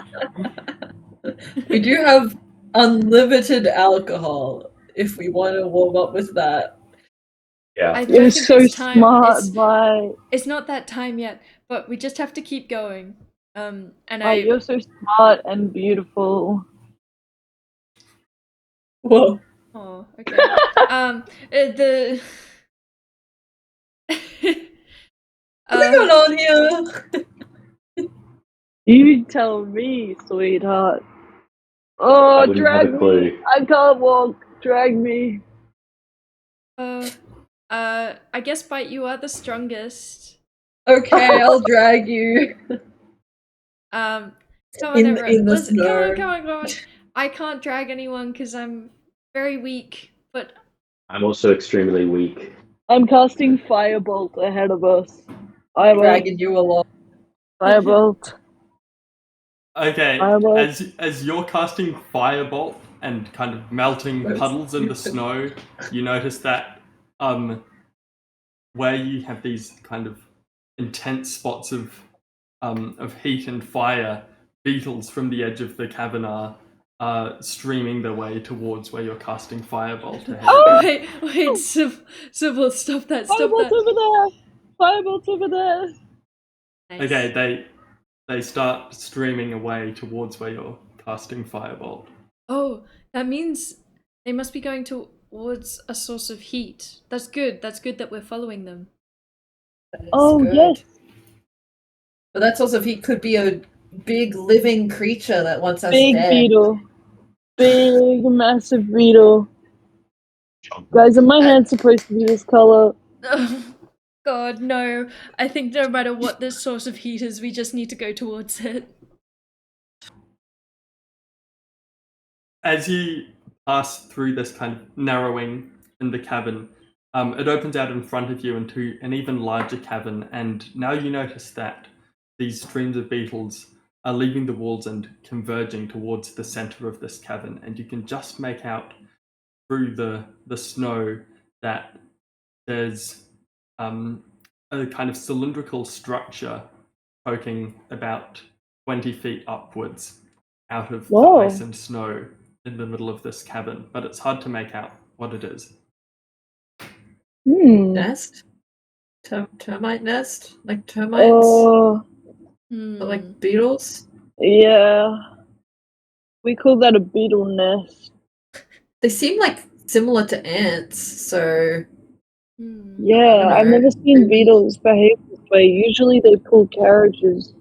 We do have unlimited alcohol if we want to warm up with that. Yeah. I You're don't think so it's time. smart, bye. It's not that time yet, but we just have to keep going. And You're so smart and beautiful. Whoa. Oh, okay. The What's going on here? You tell me, sweetheart. Oh, I wouldn't have drag a me. clue. I can't walk. Drag me. I guess Bite, you are the strongest. Okay, I'll drag you. Come on, In everyone. the Listen, snow. come on. I can't drag anyone because I'm very weak, but I'm also extremely weak. I'm casting Firebolt ahead of us. Firebolt. Dragging you along. Firebolt. Okay, Firebolt. as you're casting Firebolt and kind of melting puddles in the snow, you notice that where you have these kind of intense spots of heat and fire, beetles from the edge of the cavern are streaming their way towards where you're casting Firebolt ahead. Oh! wait, Sybil, stop that, stop Firebolt's that. over there. Firebolt's over there. Nice. Okay, they start streaming away towards where you're casting Firebolt. Oh, that means they must be going towards a source of heat. That's good. That's good that we're following them. Oh, good. yes. But that source of heat could be a big living creature that wants us Big dead. beetle. Big, massive beetle. Guys, are my hands supposed to be this color? Oh, God, no. I think no matter what this source of heat is, we just need to go towards it. As you pass through this kind of narrowing in the cavern, it opens out in front of you into an even larger cavern, and now you notice that these streams of beetles are leaving the walls and converging towards the center of this cavern, and you can just make out through the snow that there's a kind of cylindrical structure poking about 20 feet upwards out of Whoa. the ice and snow in the middle of this cavern, but it's hard to make out what it is. Nest? Termite nest? Like termites? Oh, Hmm. Or like beetles? yeah. We call that a beetle nest. They seem like similar to ants, so Hmm. Yeah, I I've don't know. never seen beetles behave this way. Usually they pull carriages.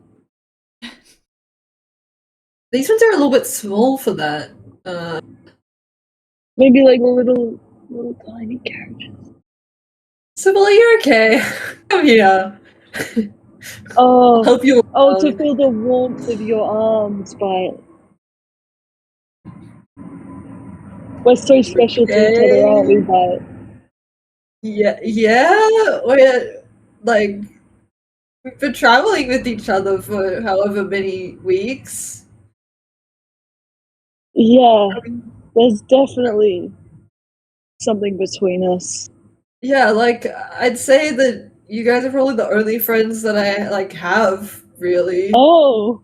These ones are a little bit small for that. Maybe like little tiny carriages. Sybil, you're okay. Come here. Oh, Help you to along. feel the warmth of your arms, but we're so special to each other, aren't we, but Yeah, we're like we've been traveling with each other for however many weeks. yeah, there's definitely something between us. Yeah, like I'd say that you guys are probably the only friends that I like have, really. Oh,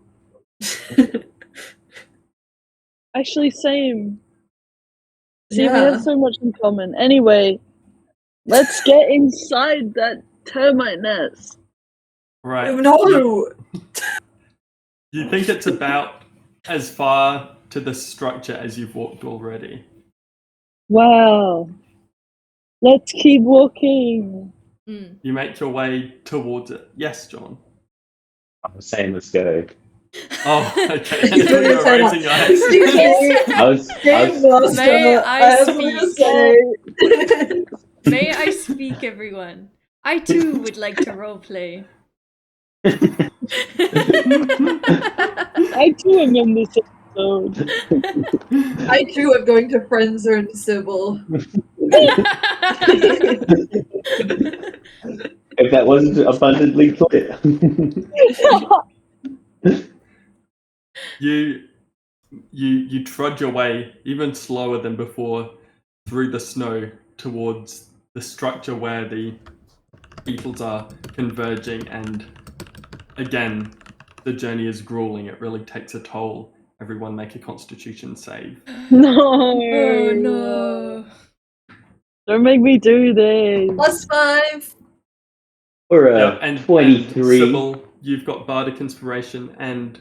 actually, same. See, we Yeah. have so much in common. Anyway, let's get inside that termite nest. Right. No. You think it's about as far to the structure as you've walked already. Wow. Let's keep walking. Hmm. You make your way towards it. Yes, John. I was saying, let's go. Oh, okay. He's You doing were his hand up. raising your hand. Excuse me. I was Game master, May I have something to speak? say. May I speak, everyone? I too would like to roleplay. I too am in this episode. I too am going to friend zone Sybil. If that wasn't abundantly clear. You trudge your way even slower than before through the snow towards the structure where the beetles are converging, and again the journey is grueling. It really takes a toll. Everyone make a constitution save. No. Oh no. Don't make me do this. +5. Or Yep, and 23. Sybil, you've got bardic inspiration, and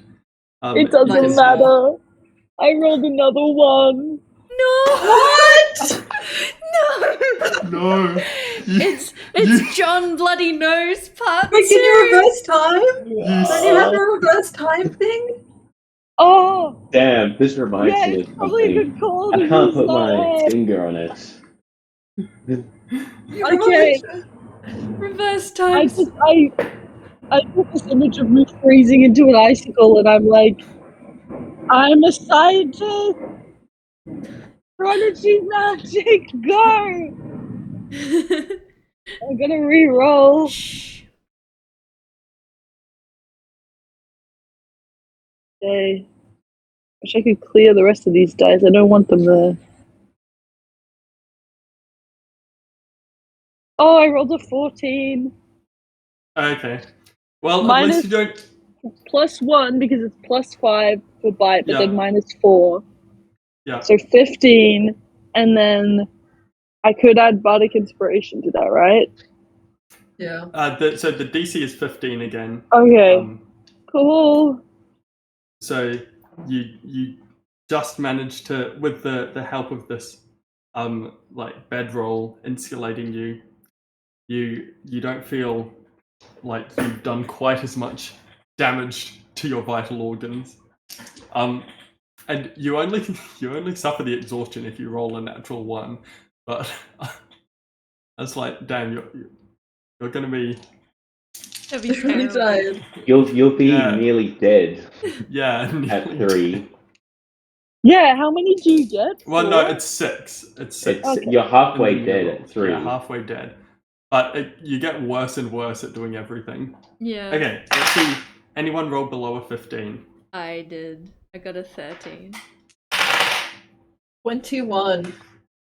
It you doesn't can- matter. I rolled another one. No. What? No. No. It's John Bloody Nose Part Wait, can you 2. reverse time? You Don't you have a reverse time thing? Oh, Damn, this reminds yeah, me it's of probably a something. good call to I can't use put my that. finger on it. You Okay. Reverse I times. took this image of me freezing into an icicle, and I'm like, I'm a scientist. Prodigy magic, go! I'm gonna re-roll. Shh. Okay. Wish I could clear the rest of these dice. I don't want them there. Oh, I rolled a 14. Okay. Well, at Minus- least you don't. +1 because it's +5 for bite, but Yeah. then -4. Yeah. So 15, and then I could add bardic inspiration to that, right? Yeah. So the DC is 15 again. Okay. Cool. So you just managed to, with the help of this like bedroll insulating you, you don't feel like you've done quite as much damage to your vital organs. And you only suffer the exhaustion if you roll a natural 1, but that's like, damn, you're gonna be That'd be Really terrible. tired. You'll be Yeah. nearly dead yeah at nearly 3. Yeah, how many do you get? Well, no, 4? it's 6. It's 6. It's Okay. you're And halfway then you dead roll. at 3. Yeah, halfway dead. But you get worse and worse at doing everything. Yeah. Okay, let's see. Anyone roll below a 15? I did. I got a 13. 21.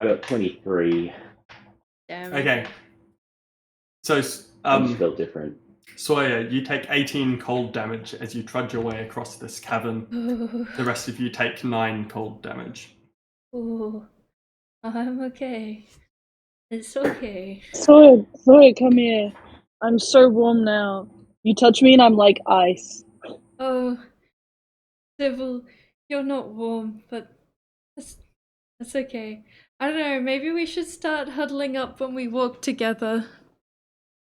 I got 23. Damn it. Okay. So I just feel different. Sawyer, you take 18 cold damage as you trudge your way across this cavern. The rest of you take 9 cold damage. Oh, I'm okay. It's okay. Sawyer, come here. I'm so warm now. You touch me and I'm like ice. Oh, Sybil, you're not warm, but that's okay. I don't know, maybe we should start huddling up when we walk together.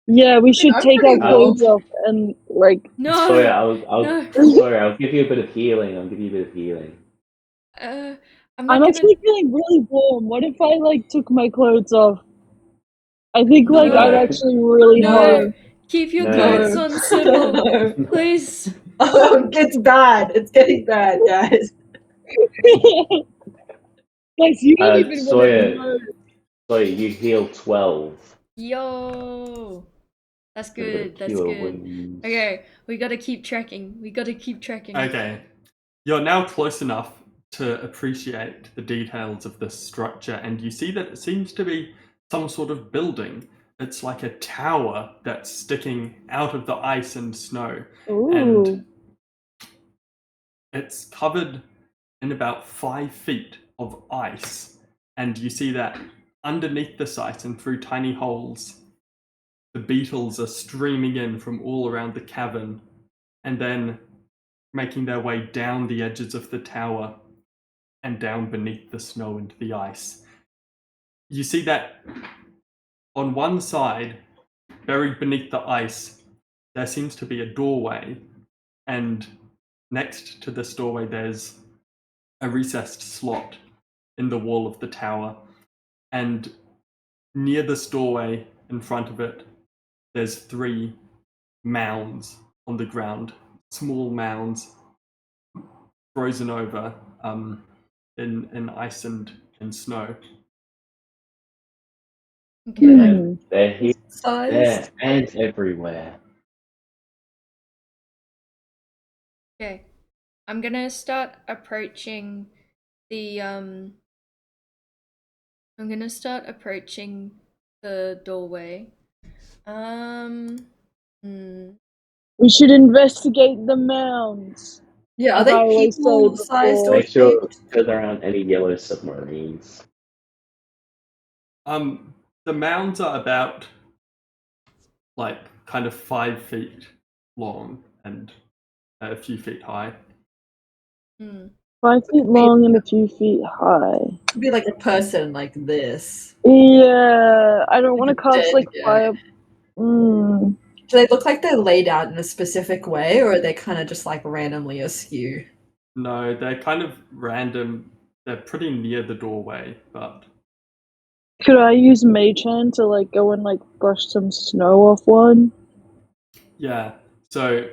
Yeah, we should I'm take our pretty warm. clothes off and like. No! Sorry, I'll give you a bit of healing. I'm I'm not gonna... actually feeling really warm. What if I like took my clothes off? I think No. I'm actually really No! hot. Keep your No. clothes on, Sybil! No. Please! Oh, it's bad. It's getting bad, guys. Guys, you don't even want to Sawyer, know. you heal 12. Yo! That's Bit of a good, that's cure good. wounds. Okay, we gotta keep tracking. Okay. You're now close enough to appreciate the details of this structure, and you see that it seems to be some sort of building. It's like a tower that's sticking out of the ice and snow. Ooh. And it's covered in about 5 feet of ice. And you see that underneath this ice and through tiny holes, the beetles are streaming in from all around the cavern and then making their way down the edges of the tower and down beneath the snow into the ice. You see that on one side, buried beneath the ice, there seems to be a doorway, and next to this doorway there's a recessed slot in the wall of the tower, and near this doorway, in front of it, there's 3 mounds on the ground, small mounds frozen over in ice and snow. Okay. They're here, Size. there, and everywhere. Okay. I'm gonna start approaching the doorway. We should investigate the mounds. Yeah, are As they I always say people-sized before. or Make sure shaped? there aren't any yellow submarines. The mounds are about like kind of 5 feet long and a few feet high. 5 feet long and a few feet high. Could be like a person like this. Yeah, I don't want to cast dead like guy. fire. Do they look like they're laid out in a specific way, or are they kind of just like randomly askew? No, they're kind of random. They're pretty near the doorway, but Could I use Mage Hand to like go and like brush some snow off one? yeah. So,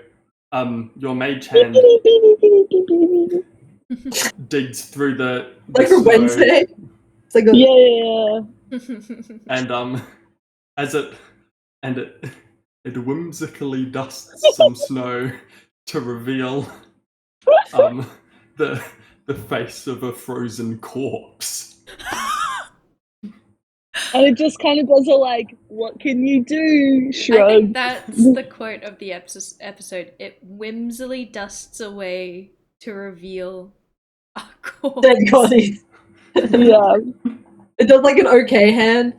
your mage hand digs through the Like a snow, Wednesday? It's like a Yeah. and as it whimsically dusts some snow to reveal the face of a frozen corpse. And it just kind of does a like, what can you do? Shrug. I think that's the quote of the episode. It whimsily dusts away to reveal a corpse. dead body. Yeah. It does like an okay hand,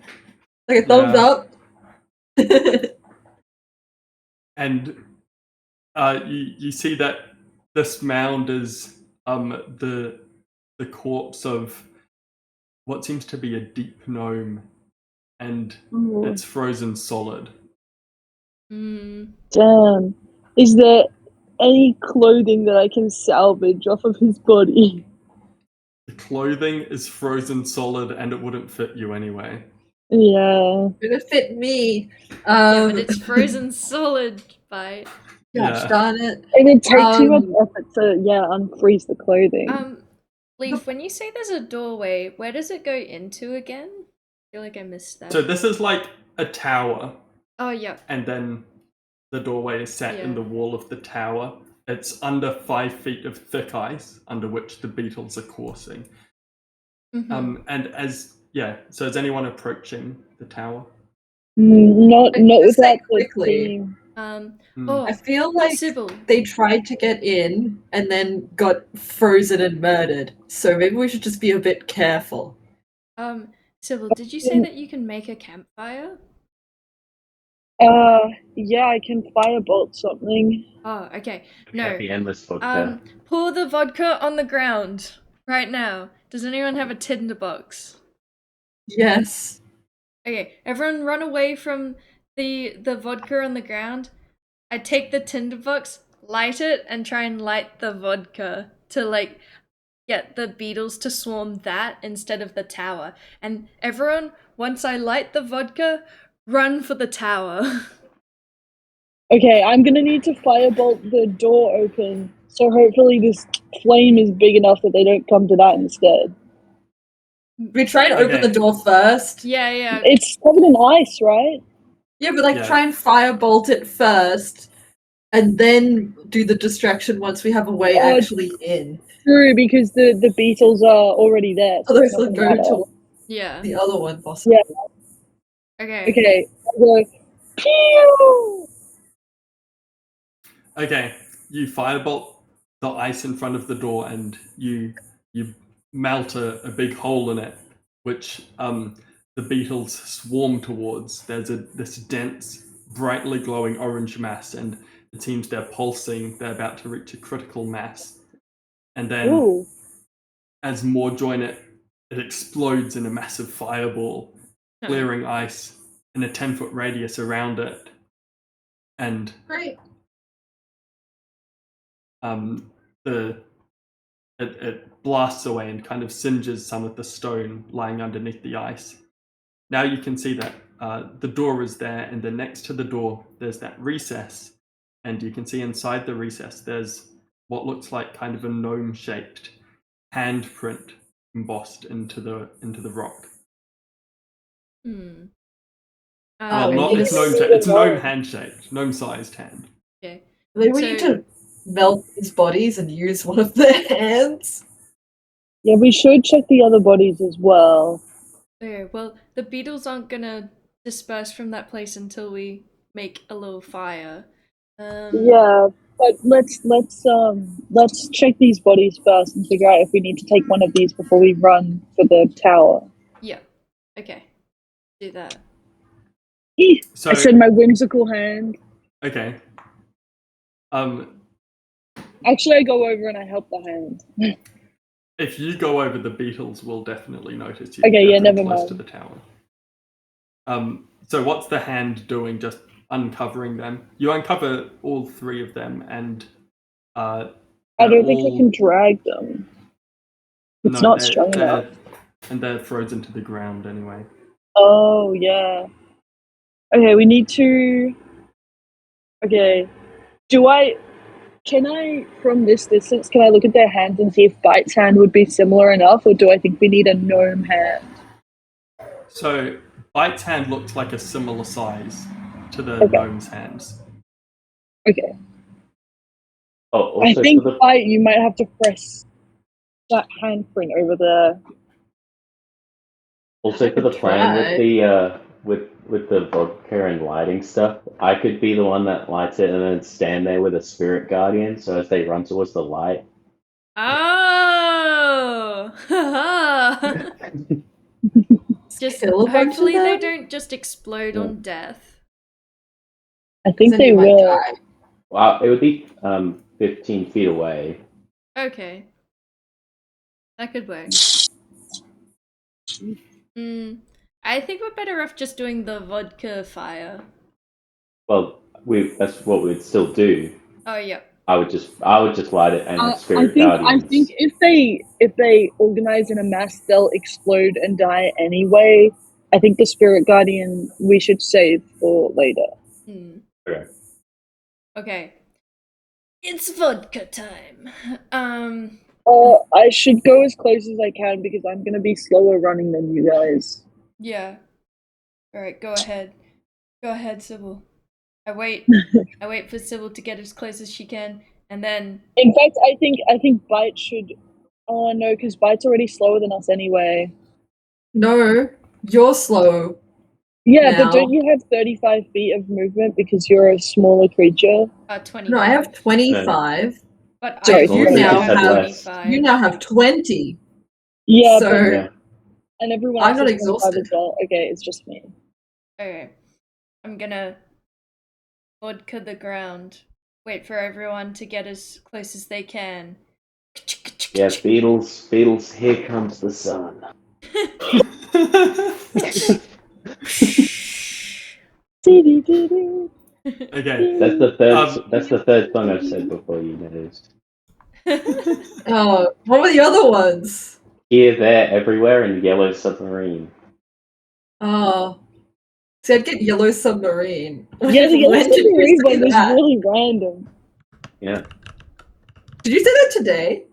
like a thumbs up. And you see that this mound is the corpse of what seems to be a deep gnome, and it's frozen solid. Damn. Is there any clothing that I can salvage off of his body? The clothing is frozen solid, and it wouldn't fit you anyway. Yeah. It'll fit me. Yeah, but it's frozen solid, Bite. Gosh darn it. It would take too much effort to, unfreeze the clothing. Leaf, when you say there's a doorway, where does it go into again? I feel like I missed that. So this is like a tower. Oh, yeah. And then the doorway is set in the wall of the tower. It's under 5 feet of thick ice, under which the beetles are coursing. And so is anyone approaching the tower? Not Just say without the quickly. team. Oh, I feel like Sybil. they tried to get in and then got frozen and murdered. So maybe we should just be a bit careful. Sybil, did you say that you can make a campfire? Yeah, I can firebolt something. Oh, okay. We have No. the endless vodka. Pour the vodka on the ground right now. Does anyone have a tinderbox? Yes. Okay, everyone run away from the vodka on the ground. I take the tinderbox, light it, and try and light the vodka to like get the beetles to swarm that instead of the tower. And everyone, once I light the vodka, run for the tower. Okay, I'm gonna need to firebolt the door open, so hopefully this flame is big enough that they don't come to that instead. We try and open Okay. the door first. Yeah. It's covered in ice, right? Yeah, but like Yeah. try and firebolt it first, and then do the distraction once we have a way Oh, actually in. True, because the beetles are already there. So Otherwise, it's they'll not go gonna matter. to Yeah. the other one, possibly. Okay. Okay, I'll go. Pew! Okay, you firebolt the ice in front of the door, and you melt a big hole in it, which the beetles swarm towards. There's this dense, brightly glowing orange mass, and it seems they're pulsing. They're about to reach a critical mass, and then Ooh. as more join it, it explodes in a massive fireball, clearing ice in a 10-foot radius around it, and Great. it blasts away and kind of singes some of the stone lying underneath the ice. Now you can see that the door is there, and then next to the door there's that recess, and you can see inside the recess there's what looks like kind of a gnome-shaped handprint embossed into the rock. Hmm. Well, we not need it's to gnome. see It's the gnome gnome. hand-shaped, gnome-sized hand. Okay. Maybe we need to melt these bodies and use one of their hands. Yeah, we should check the other bodies as well. Okay, well, the beetles aren't gonna disperse from that place until we make a little fire. Yeah, but let's check these bodies first and figure out if we need to take one of these before we run for the tower. Yeah. Okay. Do that. So I said my whimsical hand. okay. Actually, I go over and I help the hand. If you go over, the beetles will definitely notice you. Okay, They're yeah, pretty never close mind. to the tower. So what's the hand doing? Just uncovering them. You uncover all three of them, and I don't think I can drag them. It's not strong enough. And they're frozen to the ground anyway. Oh yeah. Okay, we need to. Okay, Can I, from this distance, can I look at their hands and see if Bite's hand would be similar enough, or do I think we need a gnome hand? So Bite's hand looks like a similar size to the Okay. gnome's hands. Okay. Oh, also I think for the Bite, you might have to press that handprint over there. plan with try. the with the vodka and lighting stuff, I could be the one that lights it and then stand there with a spirit guardian. So as they run towards the light, Oh! Just Kill a bunch of hopefully they them? don't just explode on death. I think Then they you might will. die. well, it would be 15 feet away. Okay. That could work. I think we're better off just doing the vodka fire. Well, that's what we'd still do. Oh yeah. I would just light it and have I spirit think guardians. if they organize in a mass, they'll explode and die anyway. I think the spirit guardian we should save for later. Okay. Okay. It's vodka time. I should go as close as I can because I'm gonna be slower running than you guys. Yeah. Alright, go ahead. Go ahead, Sybil. I wait for Sybil to get as close as she can, and then In fact, I think Bite should. Oh no, because Bite's already slower than us anyway. No, you're slow. Yeah, now. but don't you have 35 feet of movement because you're a smaller creature? 25. No, I have 25. But Sorry, I You also now have have less. 25. You now have 20. Yeah, So but Yeah. and everyone I'm else not has 25 exhausted. as well. Okay, it's just me. Okay. I'm gonna vodka the ground. Wait for everyone to get as close as they can. Yeah, Beatles, here comes the sun. Okay. That's the third. Um, That's the third song I've said before you noticed. Oh, what were the other ones? Here, there, everywhere, and Yellow Submarine. Oh, see, I'd get Yellow Submarine. Yeah, the Yellow When did you Submarine say one was that? really random. Yeah. Did you say that today?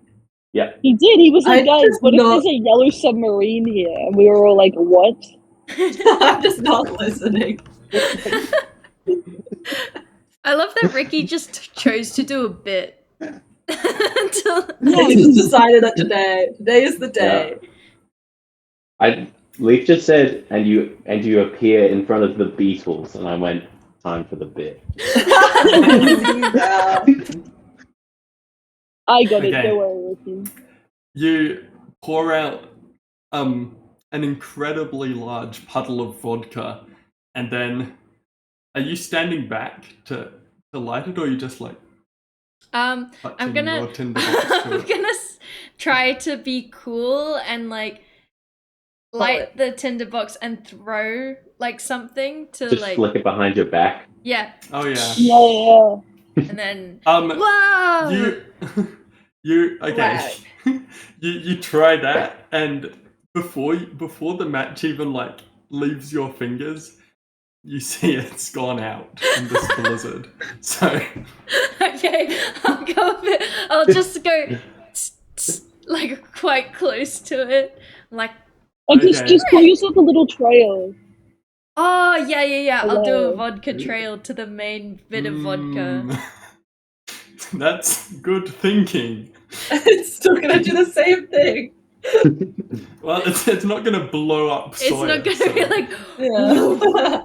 Yeah. He did. He was like, I guys, just what if not- there's a yellow submarine here? And we were all like, what? I'm just not listening. I love that Ricky just chose to do a bit. Until- I just decided that today is the day. Leaf just said, and you appear in front of the Beatles, and I went, time for the bit. I got it. Okay. Don't worry, Ricky. you pour out an incredibly large puddle of vodka, and then are you standing back to light it, or are you just like I'm touching gonna your tinderbox to I'm it? gonna try to be cool and like light the tinderbox and throw like something to Just like flick it behind your back. yeah, Oh yeah. Yeah. and then Um, whoa. you okay? Wow. you try that, and before the match even like leaves your fingers, you see it's gone out in this blizzard. So Okay, I'll go a bit. I'll just go like quite close to it, like Or just Okay. pull yourself a little trail. oh yeah. I'll do a Hello. vodka trail to the main bit of vodka. That's good thinking. It's still gonna do the same thing. Well, it's not going to blow up It's Sawyer. not gonna so- be like Yeah.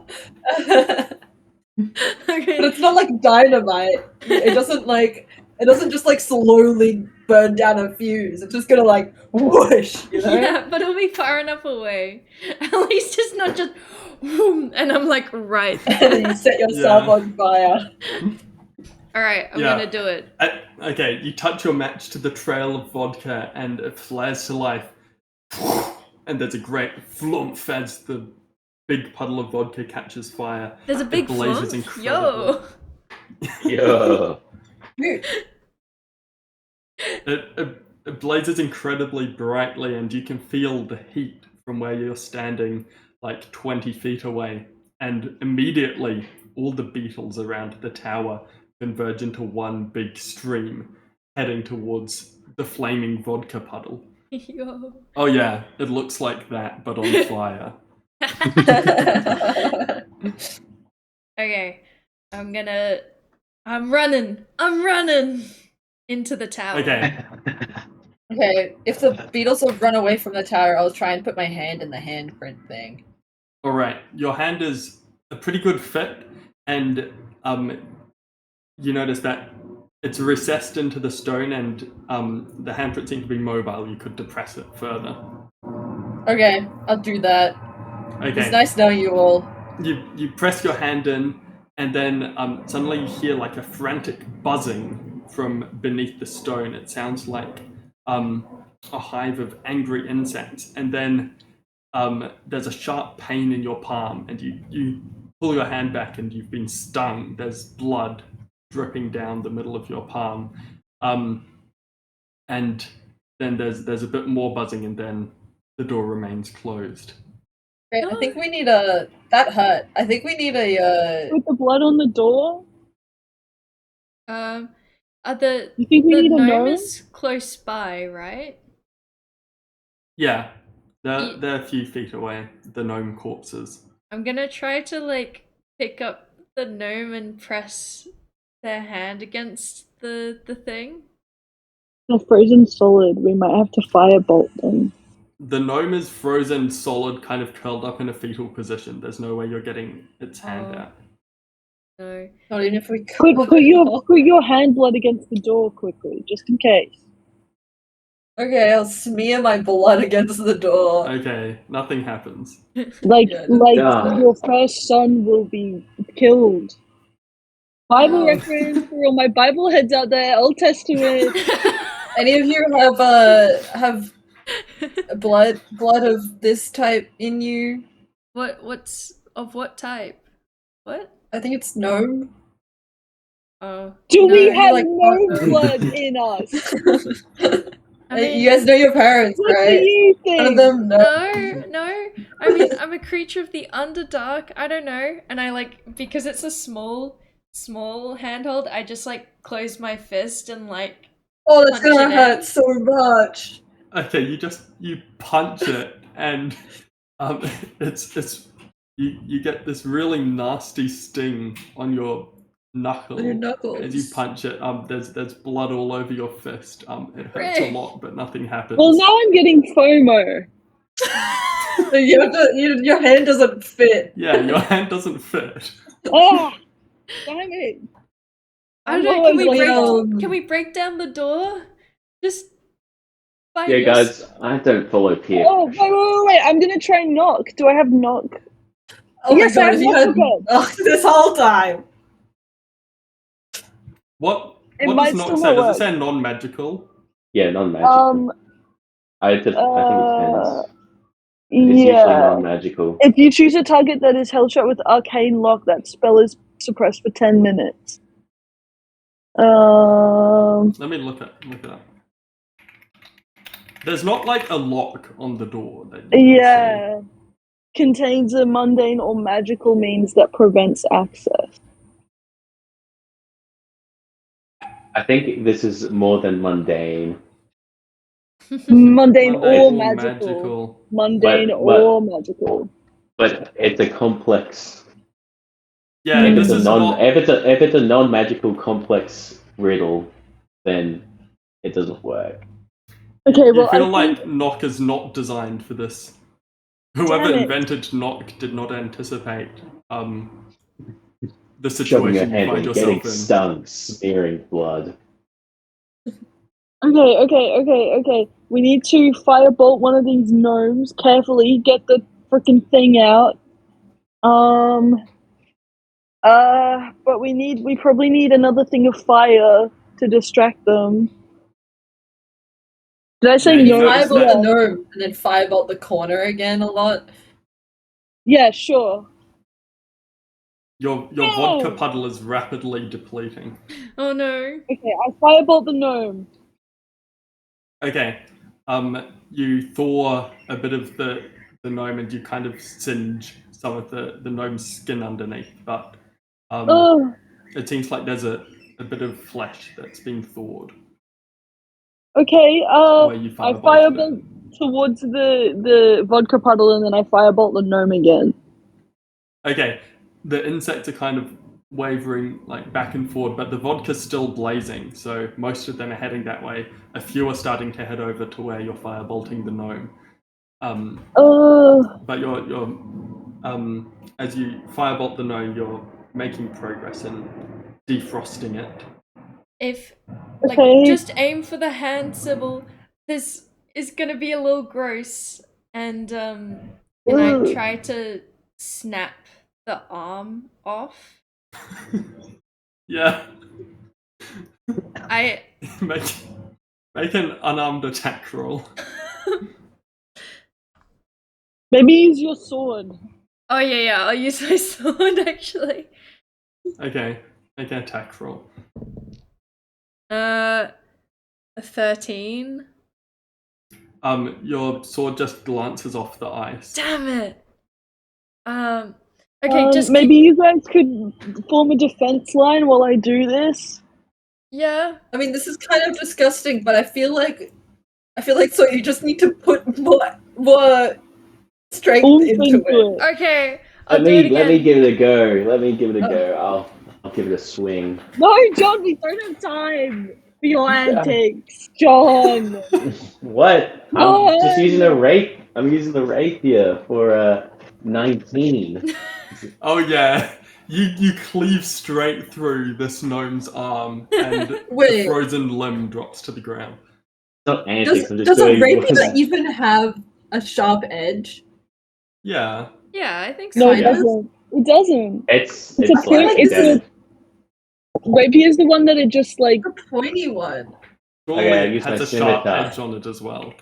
okay. But it's not like dynamite. It doesn't just like slowly burn down a fuse. It's just gonna like whoosh, you know? Yeah, but it'll be far enough away. At least it's not just whoom, and I'm like right. And then you set yourself Yeah. on fire. Alright, I'm Yeah. gonna do it. Okay, you touch your match to the trail of vodka, and it flares to life. And there's a great flump as the big puddle of vodka catches fire. There's a big It blazes flump. incredibly. Yo. Yo. It blazes incredibly brightly, and you can feel the heat from where you're standing, like 20 feet away. And immediately, all the beetles around the tower converge into one big stream, heading towards the flaming vodka puddle. Yo. Oh yeah, it looks like that, but on fire. Okay. I'm running into the tower. Okay, Okay, if the beetles have run away from the tower, I'll try and put my hand in the handprint thing. alright. Your hand is a pretty good fit, and you notice that it's recessed into the stone, and the handprint seems to be mobile. You could depress it further. Okay, I'll do that. Okay. It's nice knowing you all. You press your hand in, and then suddenly you hear like a frantic buzzing from beneath the stone. It sounds like a hive of angry insects, and then there's a sharp pain in your palm, and you pull your hand back, and you've been stung. There's blood dripping down the middle of your palm, and then there's a bit more buzzing, and then the door remains closed. Great, I think we need that hurt. I think we need With the blood on the door? Are the You think we the need a gnome gnome? is close by, right? Yeah, they're a few feet away, the gnome corpses. I'm gonna try to like pick up the gnome and press their hand against the thing. They're frozen solid. We might have to firebolt them. the gnome is frozen solid, kind of curled up in a fetal position. There's no way you're getting its hand Oh. out. No. Not even if we Put your hand blood against the door quickly, just in case. Okay, I'll smear my blood against the door. Okay, nothing happens. Like Ah. your first son will be killed. Bible Oh. reference for all my Bible heads out there. I'll test to it. Any of you have blood of this type in you? What's of what type? What? I think it's gnome. Oh. Do no. we have like- no blood in us? I mean, You guys know your parents, What do right? you None of think? them know. no. I mean, I'm a creature of the Underdark. I don't know, and I like because it's a small handhold. I just like close my fist and like. Oh, that's Punch gonna it hurt in. so much. Okay, you punch it, and it's you get this really nasty sting on your knuckle. On your knuckles. As you punch it, there's blood all over your fist. It hurts a Rick. lot, but nothing happens. Well, now I'm getting FOMO. Your hand doesn't fit. Yeah, your hand doesn't fit. Ah, damn it! I don't I'm know. Can we always break? Can we break down the door? Just. Find Yeah, your guys, I don't follow Pierre. Oh, wait! I'm gonna try knock. Do I have knock? Oh Yes, my I god, have if you had knock again. this whole time. What It does might knock still say? not Does it work. say non-magical? Yeah, non-magical. I think it depends. It's usually non-magical. If you choose a target that is held shut with arcane lock, that spell is suppressed for 10 minutes. Let me look it up. There's not like a lock on the door. That you can Yeah. Contains a mundane or magical means that prevents access. I think this is more than mundane. Mundane see. or magical. Mundane or magical. But it's a complex. Yeah, If this it's a is a lot. if it's a non-magical complex riddle, then it doesn't work. Okay, You well, feel I like think... knock is not designed for this. Whoever Damn it. invented knock did not anticipate the Shoving your situation you hand find in, getting yourself in. stung, smearing blood. Okay. We need to firebolt one of these gnomes carefully, get the freaking thing out. But we probably need another thing of fire to distract them. Did I say Yeah, you gnomes? notice Firebolt that- the gnome and then firebolt the corner again a lot. Yeah, sure. Your vodka puddle is rapidly depleting. Oh no. Okay, I firebolt the gnome. Okay, you thaw a bit of the gnome and you kind of singe some of the gnome's skin underneath, but Ugh. it seems like there's a bit of flesh that's been thawed. Okay, Where you I firebolted firebolt towards the vodka puddle and then I firebolt the gnome again. Okay, the insects are kind of wavering like back and forward, but the vodka's still blazing, so most of them are heading that way. A few are starting to head over to where you're firebolting the gnome. But you're as you firebolt the gnome, you're making progress in defrosting it. If Okay. just aim for the hand, Sybil. This is gonna be a little gross, and I try to snap the arm off. Yeah. I make an unarmed attack roll. Maybe use your sword. Oh yeah, I'll use my sword actually. Okay, make an attack roll. A 13. Your sword just glances off the ice. Damn it. Okay, just maybe you guys could form a defense line while I do this. Yeah. I mean, this is kind of disgusting, but I feel like so you just need to put more strength into it. Okay, I'll Let do it me again. give it a go. Let me give it a go. I'll give it a swing. No, John, we don't have time. for your antics, John. What? I'm just using a John! rake. I'm using the rapier for 19. Oh yeah, you cleave straight through this gnome's arm, and the Wait. frozen limb drops to the ground. It's not antics. I'm just Does a doing rapier what even have a sharp edge? Yeah. Yeah, I think No, so. it doesn't. It doesn't. It's It's a slightly point- it's a- dented. Rapier's the one that it just like. The pointy one. Surely Okay, I it use has my a sharp scimitar. edge on it as well.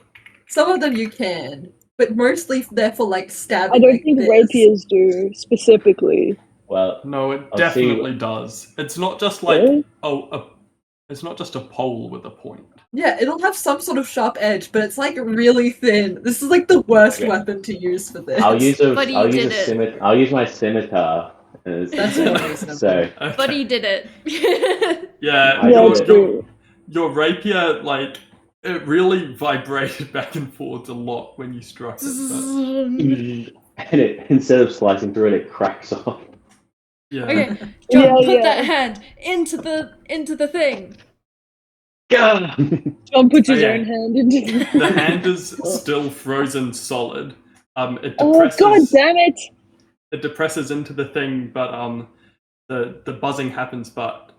Some of them you can, but mostly they're for like stabbing. I don't like think this. rapiers do specifically. Well, No, it I'll definitely does. It's not just like Really? it's not just a pole with a point. Yeah, it'll have some sort of sharp edge, but it's like really thin. This is like the worst Okay. weapon to use for this. I'll use But he I'll use did a it. scimitar. I'll use my scimitar. That's more reasonable. So Okay. But he did it. Yeah, I Yeah, did it. true. your rapier, like, it really vibrated back and forth a lot when you struck it. and it instead of slicing through it cracks off. Yeah. Okay, John, Yeah, put yeah. that hand into the thing. God! John puts his Okay. own hand into The hand is still frozen solid. It Oh depresses. god damn it! It depresses into the thing, but the buzzing happens, but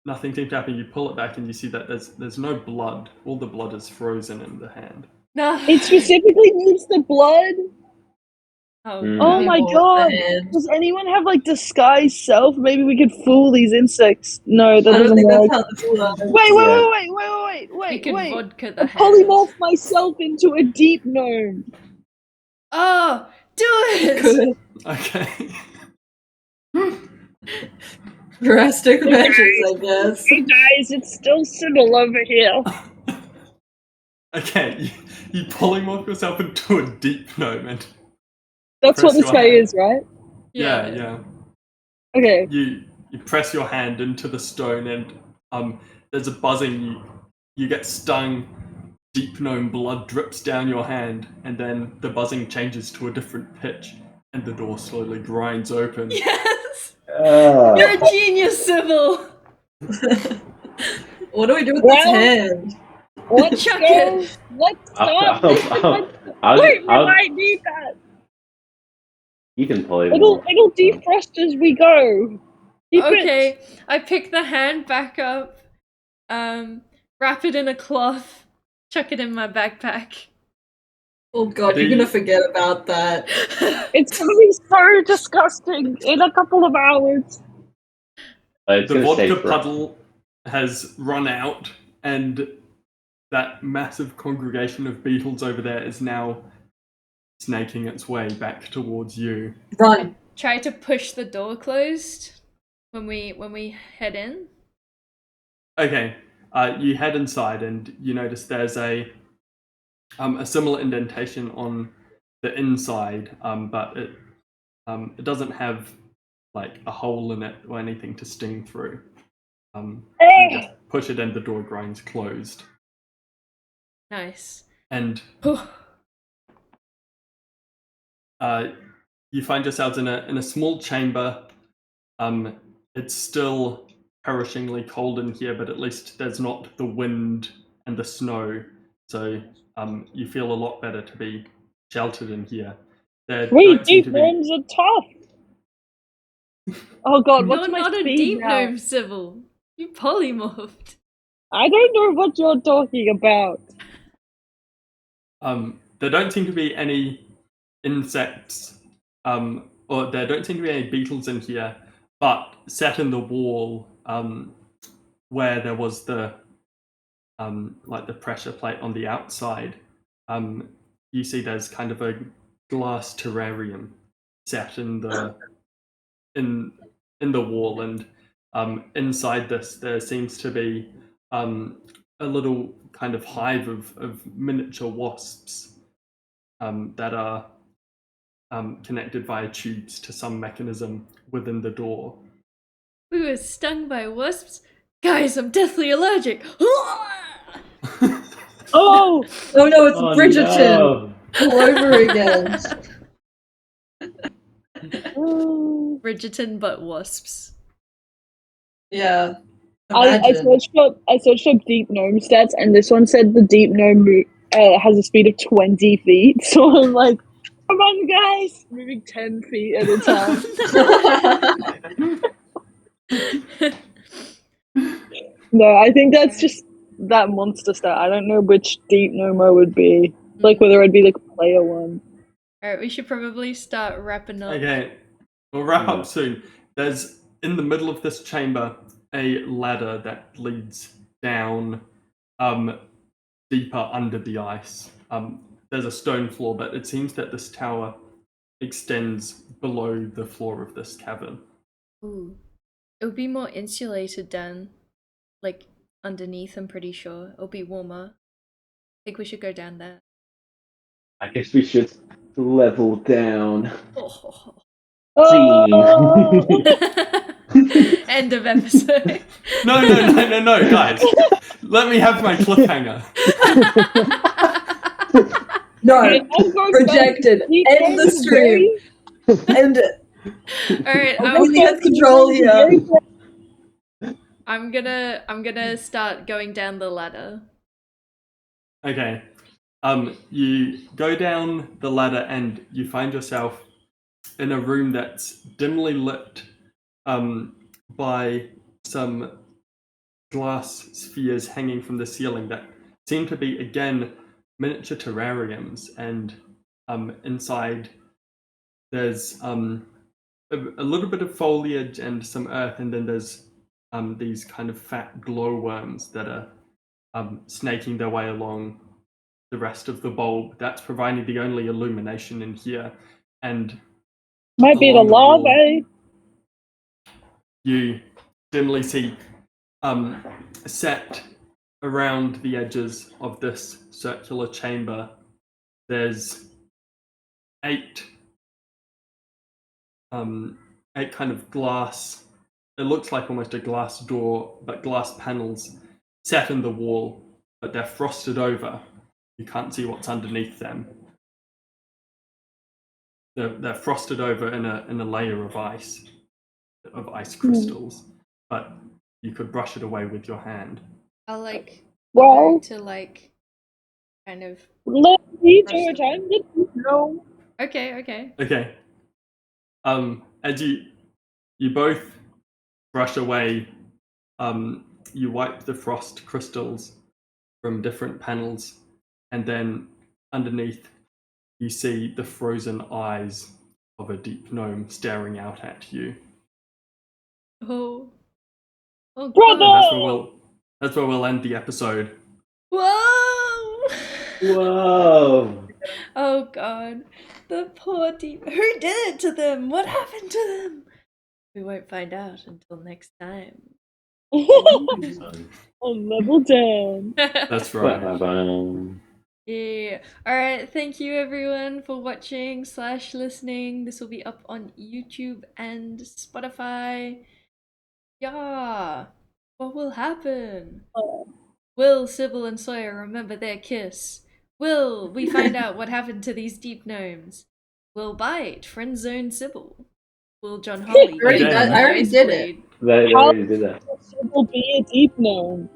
nothing seems to happen. You pull it back, and you see that there's no blood. All the blood is frozen in the hand. No. It specifically needs the blood. Oh, Mm. Oh my People, god! and Does anyone have like disguise self? Maybe we could fool these insects. No, that I don't doesn't think work. that's how this works. we Wait! could Wait! vodka the I hand. polymorph myself into a deep gnome. Oh, do it! Good. Okay. Drastic measures, I guess. Hey guys, it's still Sybil over here. Okay. You polymorph yourself into a deep gnome, and That's Press what this your guy hand. is, right? yeah. Okay. You press your hand into the stone, and there's a buzzing. You get stung. Deep gnome blood drips down your hand, and then the buzzing changes to a different pitch, and the door slowly grinds open. Yes! Ah. You're a genius, Sybil! What do we do with this Well- hand? Let's Chuck go. it. Let's stop. I'll- Wait, we I'll- might need that. You can polymorph. It'll defrost as we go. Keep it. Okay, I pick the hand back up, wrap it in a cloth, chuck it in my backpack. Oh god, you're gonna forget about that. It's gonna be so disgusting in a couple of hours. It's The gonna stay vodka for- puddle has run out, and that massive congregation of beetles over there is now snaking its way back towards you. Run. Try to push the door closed when we head in. Okay, you head inside, and you notice there's a similar indentation on the inside, but it doesn't have like a hole in it or anything to sting through. You just push it, and the door grinds closed. Nice. And you find yourselves in a small chamber. It's still perishingly cold in here, but at least there's not the wind and the snow, so you feel a lot better to be sheltered in here. There Wait, don't seem deep to be. gnomes are tough. Oh god, what's You're my not a speed deep now? gnome, Sybil. You polymorphed. I don't know what you're talking about. There don't seem to be any insects, or there don't seem to be any beetles in here. But set in the wall, where there was the like the pressure plate on the outside, you see there's kind of a glass terrarium set in the in the wall, and inside this there seems to be a little kind of hive of miniature wasps that are connected via tubes to some mechanism within the door. We were stung by wasps. Guys, I'm deathly allergic. Oh! Oh no, it's Oh, Bridgerton no. all over again. Oh. Bridgerton, but wasps. Yeah. I searched up deep gnome stats, and this one said the deep gnome has a speed of 20 feet. So I'm like, come on, guys, moving 10 feet at a time. No, I think that's just that monster stat. I don't know which deep gnome I would be. Like whether I'd be like a player one. Alright, we should probably start wrapping up. Okay, we'll wrap up soon. There's, in the middle of this chamber, a ladder that leads down deeper under the ice. There's a stone floor, but it seems that this tower extends below the floor of this cavern. Ooh. It would be more insulated down, like, underneath, I'm pretty sure. It'll be warmer. I think we should go down there. I guess we should level down. Oh. End of episode. No, guys. Let me have my cliffhanger. No, rejected. End the stream. End it. Alright, We have control here. I'm gonna start going down the ladder. Okay. You go down the ladder and you find yourself in a room that's dimly lit by some glass spheres hanging from the ceiling that seem to be, again, miniature terrariums. And inside there's a little bit of foliage and some earth, and then there's these kind of fat glowworms that are snaking their way along the rest of the bulb. That's providing the only illumination in here. And might be the lava. You dimly see set around the edges of this circular chamber, there's eight kind of glass, it looks like almost a glass door, but glass panels set in the wall, but they're frosted over. You can't see what's underneath them. They're frosted over in a layer of ice crystals, but you could brush it away with your hand. I'll kind of. Let me do it. I'm the no. Okay. Okay. As you both brush away, you wipe the frost crystals from different panels, and then underneath you see the frozen eyes of a deep gnome staring out at you. Oh Brother! That's where we'll end the episode. Whoa! Oh god. The poor deep. Who did it to them? What happened to them? We won't find out until next time. On level down. That's right. Yeah. Alright, thank you everyone for watching / listening. This will be up on YouTube and Spotify. Yeah. What will happen? Will Sybil and Sawyer remember their kiss? Will we find out what happened to these deep gnomes? Will Bite friend zone Sybil? Will John Holly? I already did it. They already did that. Will be a deep gnome.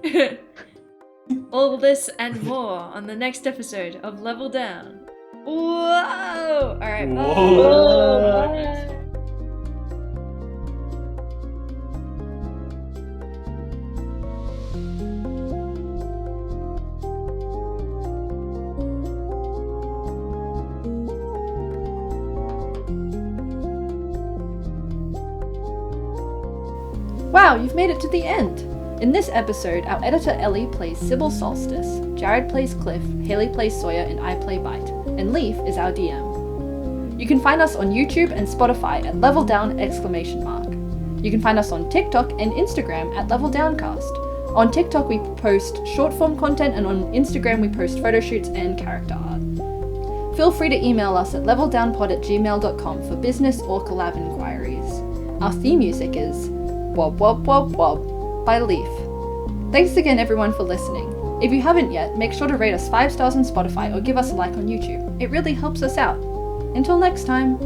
All this and more on the next episode of Level Down. Whoa! Alright, bye. Whoa. Bye. Wow, you've made it to the end! In this episode, our editor Ellie plays Sybil Solstice, Jared plays Cliff, Haley plays Sawyer, and I play Bite, and Leaf is our DM. You can find us on YouTube and Spotify at LevelDown!! You can find us on TikTok and Instagram at LevelDowncast. On TikTok we post short form content, and on Instagram we post photo shoots and character art. Feel free to email us at leveldownpod@gmail.com for business or collab inquiries. Our theme music is Wob Wob Wob Wob by Leaf. Thanks again everyone for listening. If you haven't yet, make sure to rate us 5 stars on Spotify or give us a like on YouTube. It really helps us out. Until next time.